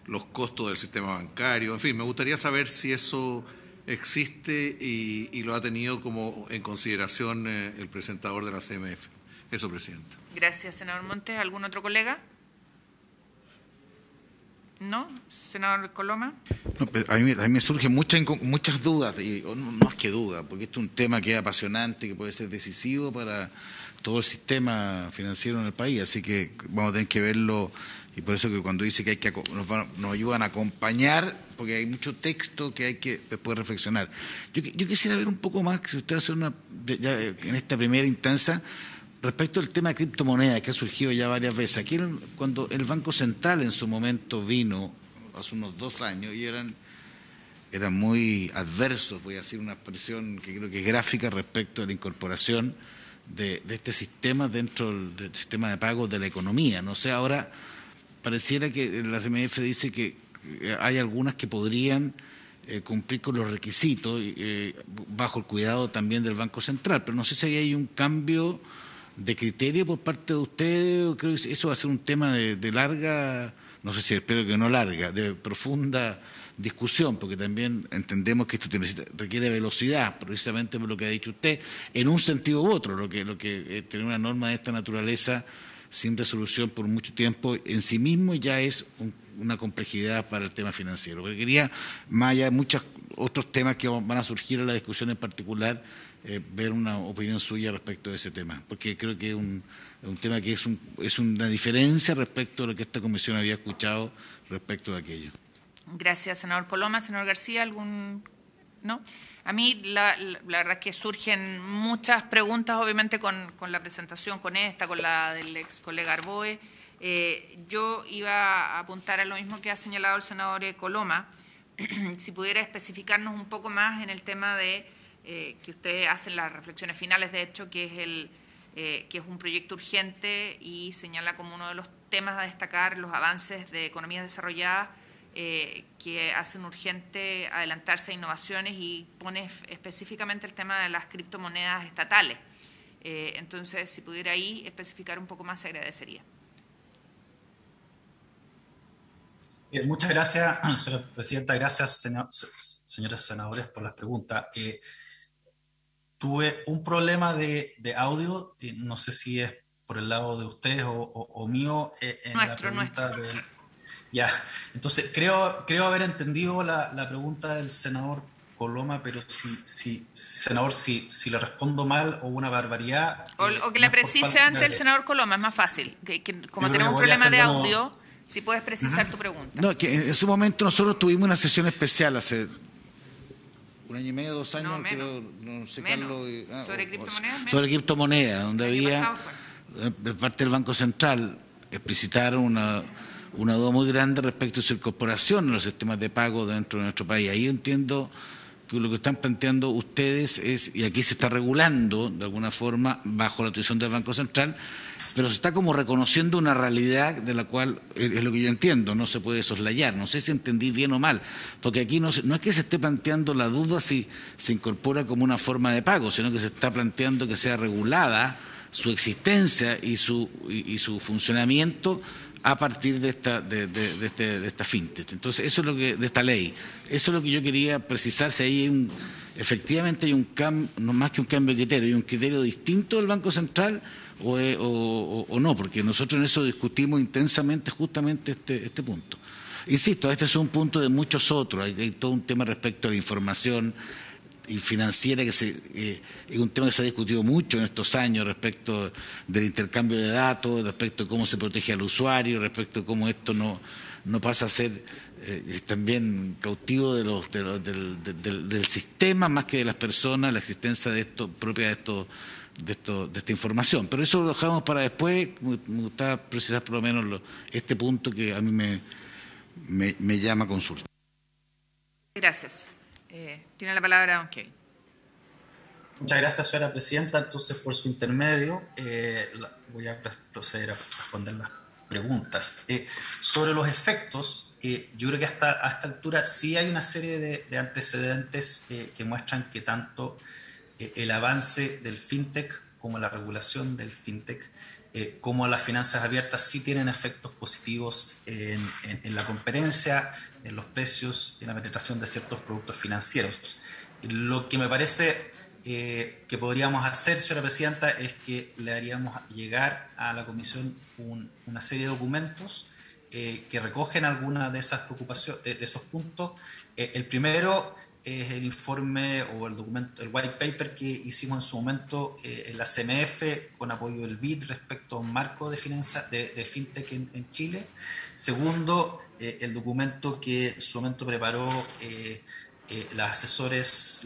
G: los costos del sistema bancario? En fin, me gustaría saber si eso existe y lo ha tenido como en consideración el presentador de la CMF. Eso, presidente.
A: Gracias, senador Montes. ¿Algún otro colega? ¿No? Senador Coloma.
D: No, a mí me surgen muchas dudas, y no más que dudas, porque esto es un tema que es apasionante, que puede ser decisivo para todo el sistema financiero en el país, así que vamos a tener que verlo, y por eso que cuando dice que nos ayudan a acompañar, porque hay mucho texto que hay que después reflexionar. Yo quisiera ver un poco más, si usted hace en esta primera instancia, respecto al tema de criptomonedas, que ha surgido ya varias veces. Aquí, cuando el Banco Central en su momento vino, hace unos 2 años, y eran muy adversos, voy a decir una expresión que creo que es gráfica respecto a la incorporación de este sistema dentro del sistema de pagos de la economía. No sé, ahora pareciera que la CMF dice que hay algunas que podrían cumplir con los requisitos bajo el cuidado también del Banco Central, pero no sé si ahí hay un cambio de criterio por parte de ustedes. Creo que eso va a ser un tema de larga, no sé si espero que no larga, de profunda discusión, porque también entendemos que esto requiere velocidad, precisamente por lo que ha dicho usted, en un sentido u otro, lo que tener una norma de esta naturaleza sin resolución por mucho tiempo en sí mismo ya es una complejidad para el tema financiero. Pero quería, más allá de muchos otros temas que van a surgir en la discusión en particular, ver una opinión suya respecto de ese tema, porque creo que es un tema que es una diferencia respecto a lo que esta comisión había escuchado respecto de aquello.
A: Gracias, senador Coloma. Senador García, ¿algún...? ¿No? A mí la verdad es que surgen muchas preguntas, obviamente, con la presentación, con la del ex colega Arboe. Yo iba a apuntar a lo mismo que ha señalado el senador Coloma, si pudiera especificarnos un poco más en el tema de que ustedes hacen las reflexiones finales, de hecho, que es un proyecto urgente y señala como uno de los temas a destacar los avances de economías desarrolladas que hacen urgente adelantarse a innovaciones y pone específicamente el tema de las criptomonedas estatales. Entonces, si pudiera ahí especificar un poco más, se agradecería.
I: Muchas gracias, señora presidenta. Gracias, señores senadores, por las preguntas. Tuve un problema de audio, no sé si es por el lado de ustedes o mío, en la pregunta del... Ya, entonces creo haber entendido la pregunta del senador Coloma, pero senador, si le respondo mal o una barbaridad...
A: O que le precise antes el senador Coloma, es más fácil. Como tenemos un problema de audio, si puedes precisar tu pregunta.
D: No, que en su momento nosotros tuvimos una sesión especial hace 1 año y medio, 2 años,
A: no,
D: creo, no sé,
A: Carlos. ¿Sobre criptomonedas?
D: Sobre criptomonedas, donde había, de parte del Banco Central, explicitaron una duda muy grande respecto a su incorporación en los sistemas de pago dentro de nuestro país. Ahí entiendo lo que están planteando ustedes es, y aquí se está regulando de alguna forma bajo la autorización del Banco Central, pero se está como reconociendo una realidad de la cual es lo que yo entiendo, no se puede soslayar. No sé si entendí bien o mal, porque aquí no es que se esté planteando la duda si se incorpora como una forma de pago, sino que se está planteando que sea regulada su existencia y su funcionamiento a partir de esta fintech. Entonces, eso es lo que, de esta ley. Eso es lo que yo quería precisar, si ahí efectivamente hay un cambio, no más que un cambio de criterio, hay un criterio distinto del Banco Central o no, porque nosotros en eso discutimos intensamente justamente este punto. Insisto, este es un punto de muchos otros, hay todo un tema respecto a la información y financiera, que es un tema que se ha discutido mucho en estos años respecto del intercambio de datos, respecto de cómo se protege al usuario, respecto de cómo esto no pasa a ser también cautivo del sistema más que de las personas, la existencia de esto propia de esta información. Pero eso lo dejamos para después. Me gusta precisar por lo menos este punto que a mí me llama a consulta.
A: Gracias. Tiene la palabra don Kevin.
I: Muchas gracias, señora presidenta. Entonces, por su intermedio, voy a proceder a responder las preguntas. Sobre los efectos, yo creo que hasta esta altura sí hay una serie de antecedentes que muestran que tanto el avance del fintech como la regulación del fintech como las finanzas abiertas sí tienen efectos positivos en la competencia, en los precios, en la penetración de ciertos productos financieros. Lo que me parece que podríamos hacer, señora presidenta, es que le haríamos llegar a la Comisión una serie de documentos que recogen algunas de esas preocupaciones, de esos puntos. El primero es el informe o el documento, el white paper que hicimos en su momento en la CMF con apoyo del BID respecto a un marco de fintech en Chile. Segundo, el documento que en su momento preparó los asesores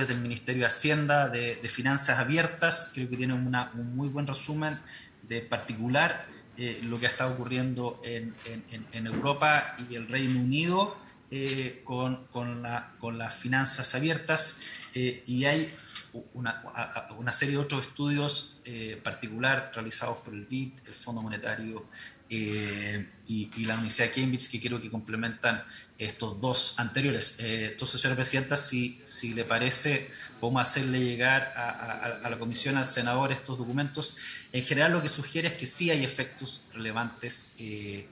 I: del Ministerio de Hacienda de Finanzas Abiertas. Creo que tiene un muy buen resumen de particular lo que ha estado ocurriendo en Europa y el Reino Unido con las finanzas abiertas, y hay una serie de otros estudios particular realizados por el BID, el Fondo Monetario y la Universidad de Cambridge, que creo que complementan estos dos anteriores. Entonces, señora presidenta, si le parece, podemos hacerle llegar a la comisión, al senador, estos documentos. En general, lo que sugiere es que sí hay efectos relevantes de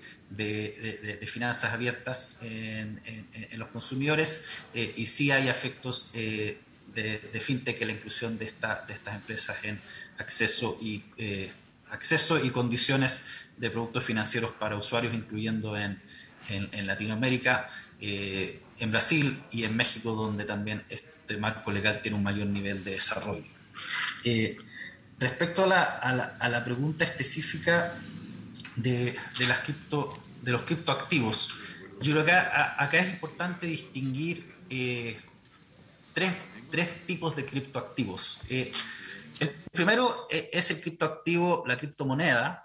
I: finanzas abiertas en los consumidores, y sí hay efectos de fintech, la inclusión de estas empresas en acceso y condiciones de productos financieros para usuarios, incluyendo en Latinoamérica, en Brasil y en México, donde también este marco legal tiene un mayor nivel de desarrollo. Respecto a la pregunta específica de los criptoactivos, yo creo que acá es importante distinguir tres tipos de criptoactivos. El primero es el criptoactivo, la criptomoneda.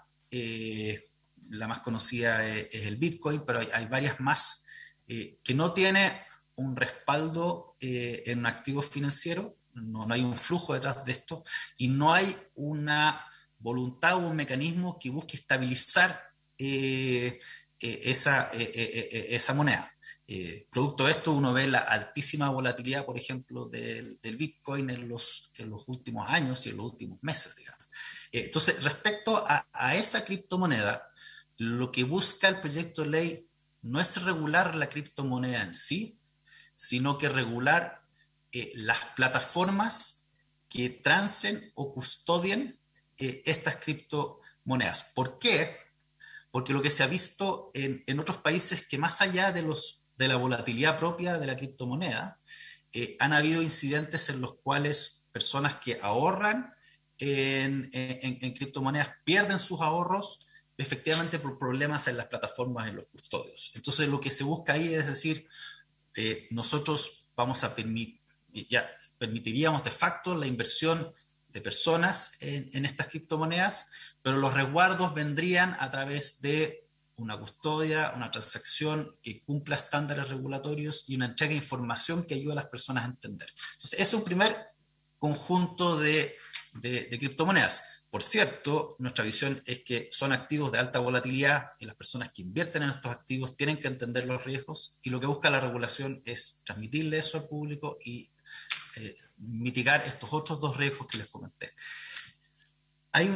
I: La más conocida es el Bitcoin, pero hay varias más que no tiene un respaldo en un activo financiero, no hay un flujo detrás de esto, y no hay una voluntad o un mecanismo que busque estabilizar esa moneda. Producto de esto, uno ve la altísima volatilidad, por ejemplo, del Bitcoin en los últimos años y en los últimos meses, digamos. Entonces, respecto a esa criptomoneda, lo que busca el proyecto de ley no es regular la criptomoneda en sí, sino que regular las plataformas que transen o custodien estas criptomonedas. ¿Por qué? Porque lo que se ha visto en otros países, que más allá de la volatilidad propia de la criptomoneda, han habido incidentes en los cuales personas que ahorran en criptomonedas pierden sus ahorros efectivamente por problemas en las plataformas, en los custodios. Entonces, lo que se busca ahí es decir, nosotros vamos a permitiríamos de facto la inversión de personas en estas criptomonedas, pero los resguardos vendrían a través de una custodia, una transacción que cumpla estándares regulatorios y una entrega de información que ayude a las personas a entender. Entonces, es un primer conjunto de criptomonedas. Por cierto, nuestra visión es que son activos de alta volatilidad y las personas que invierten en estos activos tienen que entender los riesgos, y lo que busca la regulación es transmitirle eso al público y mitigar estos otros dos riesgos que les comenté. Hay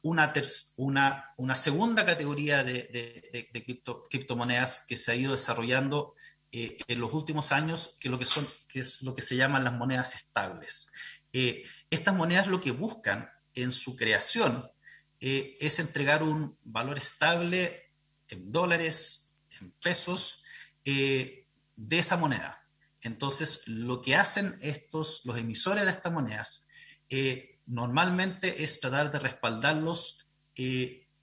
I: una segunda categoría de criptomonedas que se ha ido desarrollando en los últimos años, que es lo que se llaman las monedas estables. Estas monedas lo que buscan en su creación es entregar un valor estable en dólares, en pesos, de esa moneda. Entonces, lo que hacen los emisores de estas monedas normalmente es tratar de respaldarlos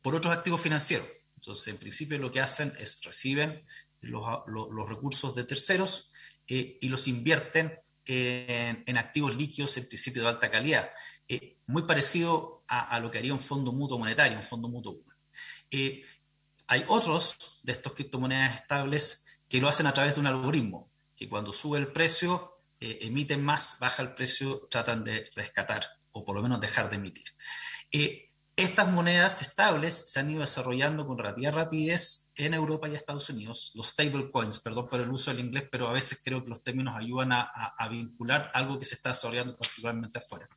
I: por otros activos financieros. Entonces, en principio lo que hacen es reciben los recursos de terceros y los invierten en activos líquidos, en principio de alta calidad, muy parecido a lo que haría un fondo mutuo monetario, un fondo mutuo. Hay otros de estos criptomonedas estables que lo hacen a través de un algoritmo, que cuando sube el precio, emiten más, baja el precio, tratan de rescatar o por lo menos dejar de emitir. Estas monedas estables se han ido desarrollando con relativa rapidez en Europa y Estados Unidos. Los stablecoins, perdón por el uso del inglés, pero a veces creo que los términos ayudan a vincular algo que se está desarrollando particularmente afuera.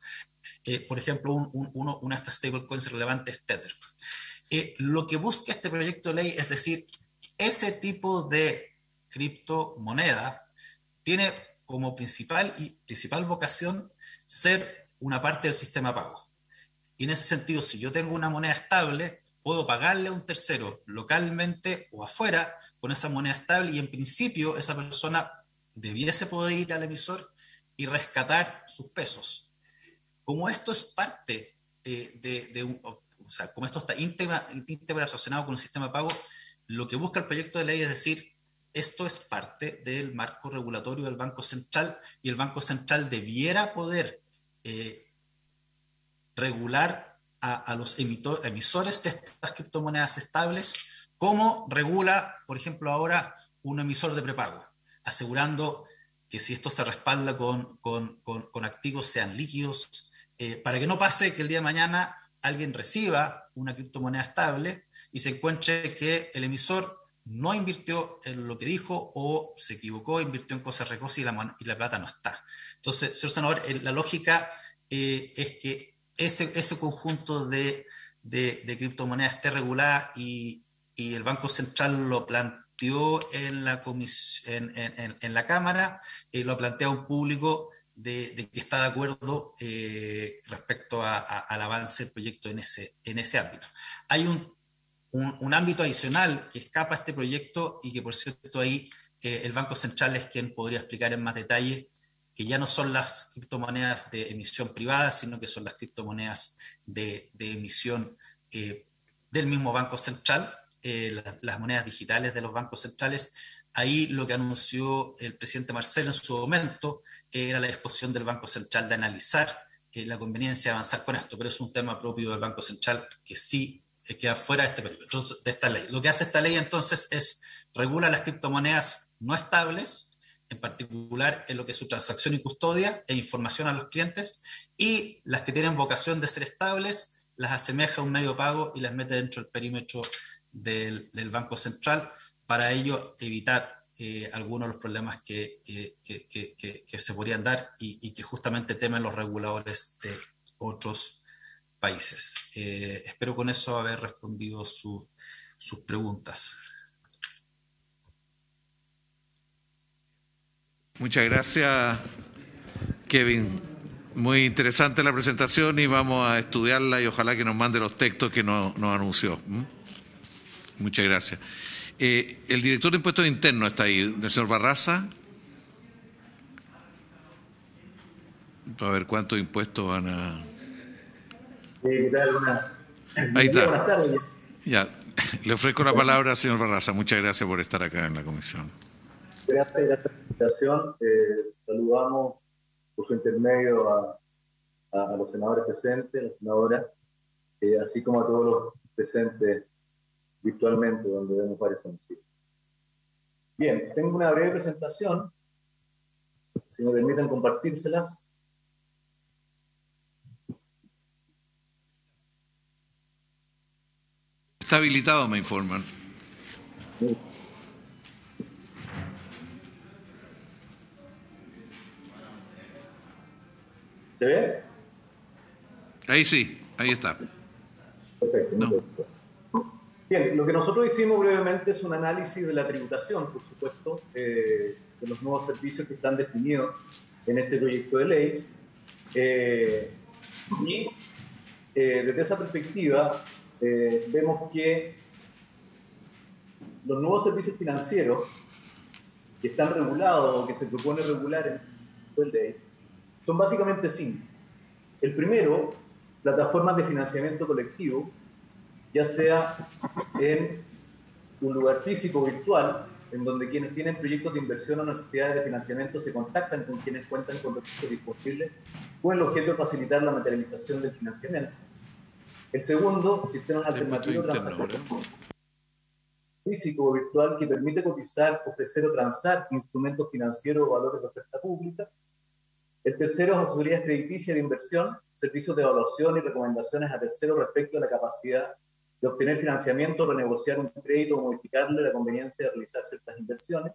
I: Por ejemplo, una de estas stablecoins relevantes es Tether. Lo que busca este proyecto de ley es decir, ese tipo de criptomoneda tiene como principal vocación ser una parte del sistema pago. Y en ese sentido, si yo tengo una moneda estable, puedo pagarle a un tercero localmente o afuera con esa moneda estable, y en principio esa persona debiese poder ir al emisor y rescatar sus pesos. Como esto es parte como esto está íntegramente relacionado con el sistema de pago, lo que busca el proyecto de ley es decir, esto es parte del marco regulatorio del Banco Central, y el Banco Central debiera poder regular a los emisores de estas criptomonedas estables, como regula, por ejemplo, ahora un emisor de prepago, asegurando que si esto se respalda con activos sean líquidos, para que no pase que el día de mañana alguien reciba una criptomoneda estable y se encuentre que el emisor no invirtió en lo que dijo o se equivocó, invirtió en cosas recosas y la plata no está. Entonces, señor senador, la lógica es que ese conjunto de criptomonedas esté regulada, y el Banco Central lo planteó en la Cámara, lo plantea a un público de que está de acuerdo respecto al avance del proyecto en ese ámbito. Hay un ámbito adicional que escapa a este proyecto y que, por cierto, ahí el Banco Central es quien podría explicar en más detalle, que ya no son las criptomonedas de emisión privada, sino que son las criptomonedas de emisión del mismo Banco Central, las monedas digitales de los bancos centrales. Ahí lo que anunció el presidente Marcel en su momento era la disposición del Banco Central de analizar la conveniencia de avanzar con esto, pero es un tema propio del Banco Central que sí queda fuera de este periodo, de esta ley. Lo que hace esta ley entonces es regula las criptomonedas no estables, en particular en lo que es su transacción y custodia e información a los clientes, y las que tienen vocación de ser estables las asemeja a un medio pago y las mete dentro del perímetro del Banco Central, para ello evitar algunos de los problemas que se podrían dar y que justamente temen los reguladores de otros países. Espero con eso haber respondido sus preguntas.
G: Muchas gracias, Kevin. Muy interesante la presentación y vamos a estudiarla y ojalá que nos mande los textos que nos anunció. Muchas gracias. El director de Impuestos Internos está ahí, el señor Barraza. Para ver cuántos impuestos van a...
J: ¿Qué tal?
G: Ahí está.
J: Buenas tardes.
G: Ya, le ofrezco la palabra al señor Barraza. Muchas gracias por estar acá en la comisión.
J: Gracias por esta invitación. Saludamos por su intermedio a los senadores presentes, a las senadoras, así como a todos los presentes virtualmente, donde vemos varios conocidos. Bien, tengo una breve presentación, si me permiten compartírselas.
G: Está habilitado, me informan.
J: ¿Se ve?
G: Ahí sí, ahí está.
J: Perfecto. No. Bien, lo que nosotros hicimos brevemente es un análisis de la tributación, por supuesto, de los nuevos servicios que están definidos en este proyecto de ley. Desde esa perspectiva, vemos que los nuevos servicios financieros que están regulados o que se propone regular en el proyecto de ley son básicamente 5. El primero, plataformas de financiamiento colectivo, ya sea en un lugar físico o virtual, en donde quienes tienen proyectos de inversión o necesidades de financiamiento se contactan con quienes cuentan con recursos disponibles, con el objeto de facilitar la materialización del financiamiento. El segundo, sistemas alternativos de transacción físico o virtual que permite cotizar, ofrecer o transar instrumentos financieros o valores de oferta pública. El tercero es asesorías crediticias de inversión, servicios de evaluación y recomendaciones a terceros respecto a la capacidad de obtener financiamiento, renegociar un crédito o modificarle la conveniencia de realizar ciertas inversiones.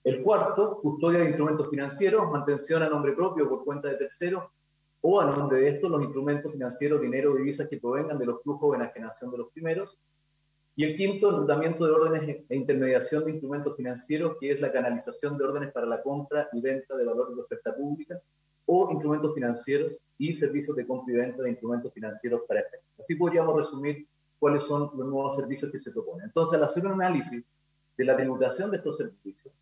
J: El cuarto, custodia de instrumentos financieros, mantención a nombre propio por cuenta de terceros o a nombre de estos los instrumentos financieros, dinero o divisas que provengan de los flujos o enajenación de los primeros. Y el quinto, enrutamiento de órdenes e intermediación de instrumentos financieros, que es la canalización de órdenes para la compra y venta de valores de oferta pública o instrumentos financieros y servicios de compra y venta de instrumentos financieros para efectos. Así podríamos resumir cuáles son los nuevos servicios que se proponen. Entonces, al hacer un análisis de la tributación de estos servicios,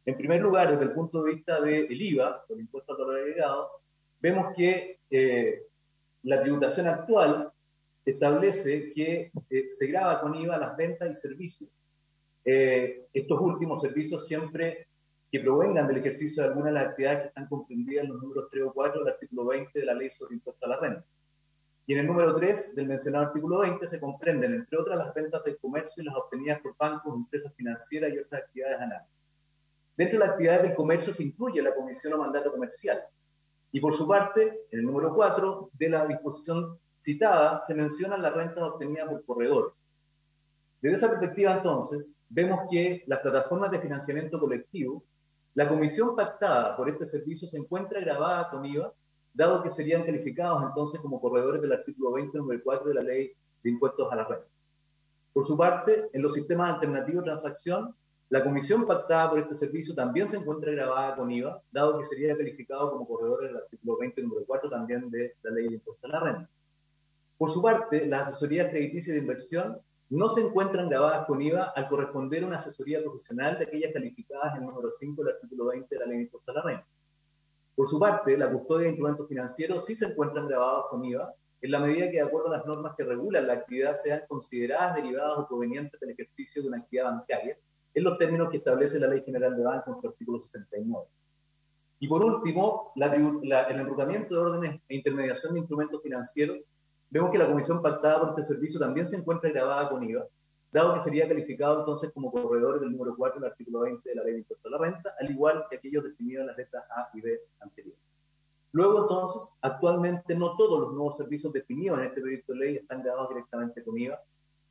J: en primer lugar, desde el punto de vista del IVA, del impuesto al valor agregado, vemos que la tributación actual establece que se grava con IVA las ventas y servicios. Estos últimos servicios siempre que provengan del ejercicio de alguna de las actividades que están comprendidas en los números 3 o 4 del artículo 20 de la Ley sobre Impuesto a la Renta. Y en el número 3 del mencionado artículo 20 se comprenden, entre otras, las ventas del comercio y las obtenidas por bancos, empresas financieras y otras actividades análogas. Dentro de las actividades del comercio se incluye la comisión o mandato comercial. Y por su parte, en el número 4 de la disposición citada, se mencionan las rentas obtenidas por corredores. Desde esa perspectiva, entonces, vemos que las plataformas de financiamiento colectivo, la comisión pactada por este servicio se encuentra grabada con IVA, dado que serían calificados entonces como corredores del artículo 20, número 4 de la Ley de Impuestos a la Renta. Por su parte, en los sistemas alternativos de transacción, la comisión pactada por este servicio también se encuentra grabada con IVA, dado que sería calificado como corredores del artículo 20, número 4 también de la Ley de Impuestos a la Renta. Por su parte, las asesorías crediticias de inversión no se encuentran grabadas con IVA al corresponder a una asesoría profesional de aquellas calificadas en el número 5 del artículo 20 de la Ley de Impuestos a la Renta. Por su parte, la custodia de instrumentos financieros sí se encuentran grabados con IVA en la medida que, de acuerdo a las normas que regulan la actividad, sean consideradas derivadas o provenientes del ejercicio de una actividad bancaria, en los términos que establece la Ley General de Bancos en su artículo 69. Y por último, el enrutamiento de órdenes e intermediación de instrumentos financieros, vemos que la comisión pactada por este servicio también se encuentra grabada con IVA, dado que sería calificado entonces como corredor del número 4 del artículo 20 de la Ley de Impuesto a la Renta, al igual que aquellos definidos en las letras A y B anteriores. Luego, entonces, actualmente no todos los nuevos servicios definidos en este proyecto de ley están grabados directamente con IVA,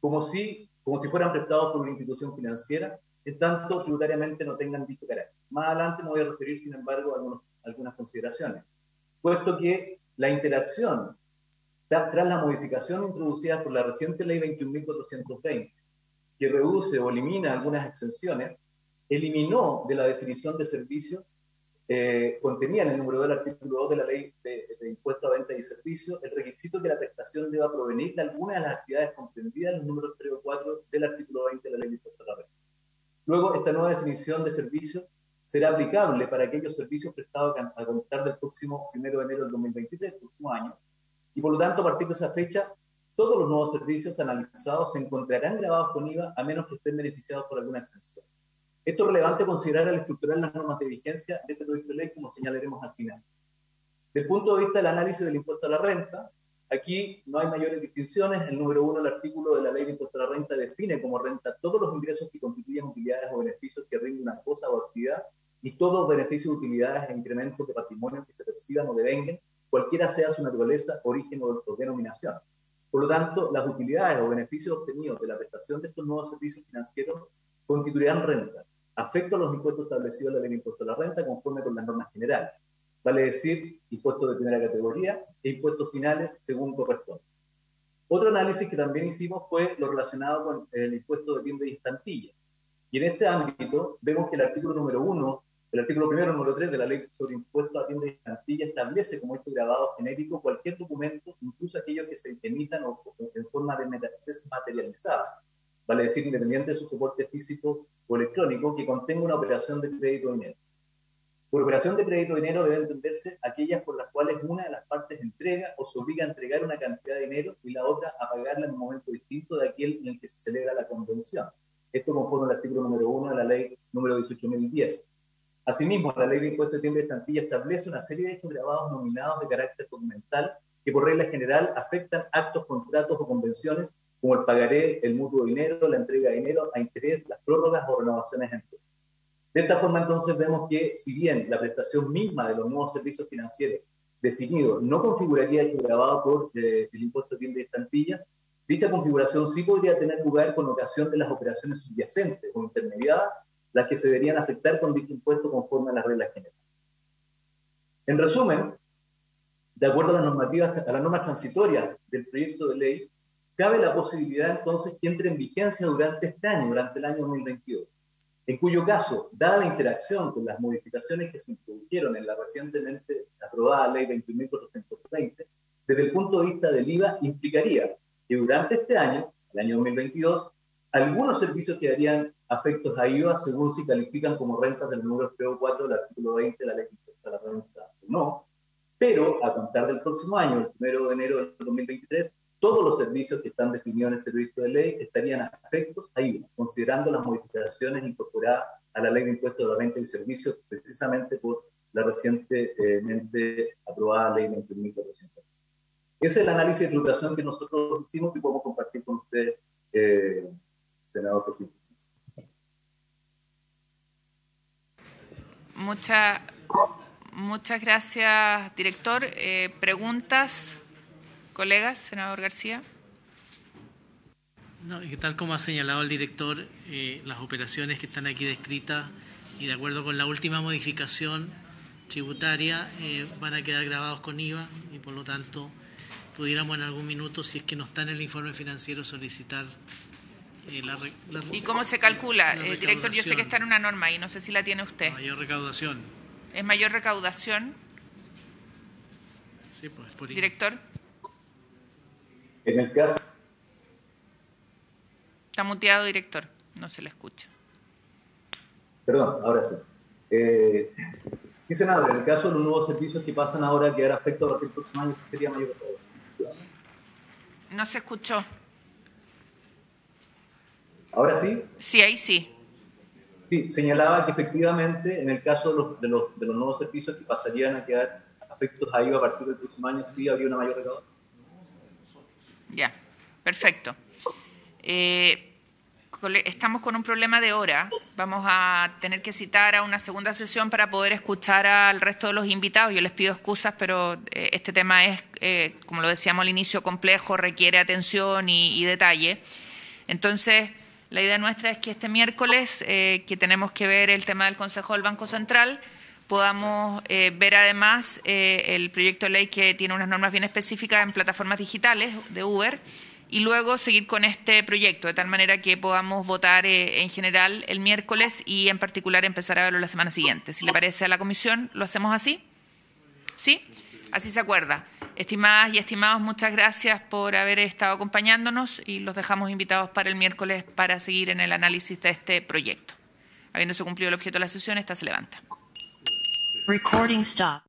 J: como si fueran prestados por una institución financiera, en tanto tributariamente no tengan dicho carácter. Más adelante me voy a referir, sin embargo, a algunas consideraciones, puesto que la interacción tras la modificación introducida por la reciente Ley 21.420, que reduce o elimina algunas exenciones, eliminó de la definición de servicio, contenía en el número 2 del artículo 2 de la Ley de Impuesto a Venta y Servicios el requisito que la prestación deba provenir de alguna de las actividades comprendidas en los números 3 o 4 del artículo 20 de la Ley de Impuesto a la Renta. Luego, esta nueva definición de servicio será aplicable para aquellos servicios prestados a contar del próximo 1 de enero del 2023, el próximo año, y por lo tanto, a partir de esa fecha, todos los nuevos servicios analizados se encontrarán grabados con IVA a menos que estén beneficiados por alguna exención. Esto es relevante considerar al estructurar las normas de vigencia de este proyecto de ley, como señalaremos al final. Desde el punto de vista del análisis del impuesto a la renta, aquí no hay mayores distinciones. El número 1, el artículo de la ley de impuesto a la renta define como renta todos los ingresos que constituyen utilidades o beneficios que rinden una cosa o actividad y todos beneficios, utilidades e incrementos de patrimonio que se perciban o devenguen, cualquiera sea su naturaleza, origen o denominación. Por lo tanto, las utilidades o beneficios obtenidos de la prestación de estos nuevos servicios financieros constituirán renta, afecto a los impuestos establecidos en la ley de impuesto a la renta conforme con las normas generales. Vale decir, impuestos de primera categoría e impuestos finales según corresponde. Otro análisis que también hicimos fue lo relacionado con el impuesto de tienda y estampilla. Y en este ámbito vemos que el artículo número 1, el artículo primero número 3 de la ley sobre impuestos a tienda y estampilla establece como hecho grabado genérico cualquier documento, incluso aquellos que se emitan en forma desmaterializada, vale decir, independiente de su soporte físico o electrónico, que contenga una operación de crédito o dinero. Por operación de crédito o dinero debe entenderse aquellas por las cuales una de las partes entrega o se obliga a entregar una cantidad de dinero y la otra a pagarla en un momento distinto de aquel en el que se celebra la convención. Esto conforme al artículo número 1 de la ley número 18.010. Asimismo, la ley de impuesto de tienda y estampilla establece una serie de hechos grabados nominados de carácter documental que por regla general afectan actos, contratos o convenciones como el pagaré, el mutuo dinero, la entrega de dinero a interés, las prórrogas o renovaciones entre. De esta forma, entonces, vemos que, si bien la prestación misma de los nuevos servicios financieros definidos no configuraría el grabado por el impuesto de tienda y estampillas, dicha configuración sí podría tener lugar con ocasión de las operaciones subyacentes o intermediadas, las que se deberían afectar con dicho impuesto conforme a las reglas generales. En resumen, de acuerdo a las normas transitorias del proyecto de ley, cabe la posibilidad entonces que entre en vigencia durante este año, durante el año 2022. En cuyo caso, dada la interacción con las modificaciones que se introdujeron en la recientemente aprobada Ley 21.420, desde el punto de vista del IVA, implicaría que durante este año, el año 2022, algunos servicios quedarían afectos a IVA según si califican como rentas del número 4 del artículo 20 de la Ley de impuesto a la renta o no, pero a contar del próximo año, el 1 de enero del 2023, todos los servicios que están definidos en este proyecto de ley estarían afectos a IVA, considerando las modificaciones incorporadas a la Ley de Impuestos a la Renta y Servicios, precisamente por la recientemente aprobada Ley 21.400. Ese es el análisis de tributación que nosotros hicimos y podemos compartir con ustedes, senador Trujillo.
A: Muchas gracias, director. ¿Preguntas, colegas? Senador García.
F: No, y tal como ha señalado el director, las operaciones que están aquí descritas y de acuerdo con la última modificación tributaria van a quedar grabados con IVA y por lo tanto pudiéramos en algún minuto, si es que no está en el informe financiero, solicitar
A: ¿Y cómo se calcula? Director, yo sé que está en una norma y no sé si la tiene usted.
F: Mayor recaudación.
A: ¿Es mayor recaudación?
F: Sí, pues por
A: director.
J: En el caso...
A: Está muteado, director. No se le escucha.
J: Perdón, ahora sí. Sí, senador, en el caso de los nuevos servicios que pasan ahora a quedar afectados a partir del próximo año, ¿sí sería mayor recaudación?
A: No se escuchó.
J: ¿Ahora sí?
A: Sí, ahí sí.
J: Sí, señalaba que efectivamente en el caso de los nuevos servicios que pasarían a quedar afectos a IVA a partir del próximo año, sí habría una mayor recaudación.
A: Ya, perfecto. Estamos con un problema de hora. Vamos a tener que citar a una segunda sesión para poder escuchar al resto de los invitados. Yo les pido excusas, pero este tema es, como lo decíamos al inicio, complejo, requiere atención y detalle. Entonces, la idea nuestra es que este miércoles, que tenemos que ver el tema del Consejo del Banco Central, podamos ver además el proyecto de ley que tiene unas normas bien específicas en plataformas digitales de Uber y luego seguir con este proyecto, de tal manera que podamos votar en general el miércoles y en particular empezar a verlo la semana siguiente. Si le parece a la comisión, ¿lo hacemos así? ¿Sí? Así se acuerda. Estimadas y estimados, muchas gracias por haber estado acompañándonos y los dejamos invitados para el miércoles para seguir en el análisis de este proyecto. Habiéndose cumplido el objeto de la sesión, esta se levanta.
K: Recording stop.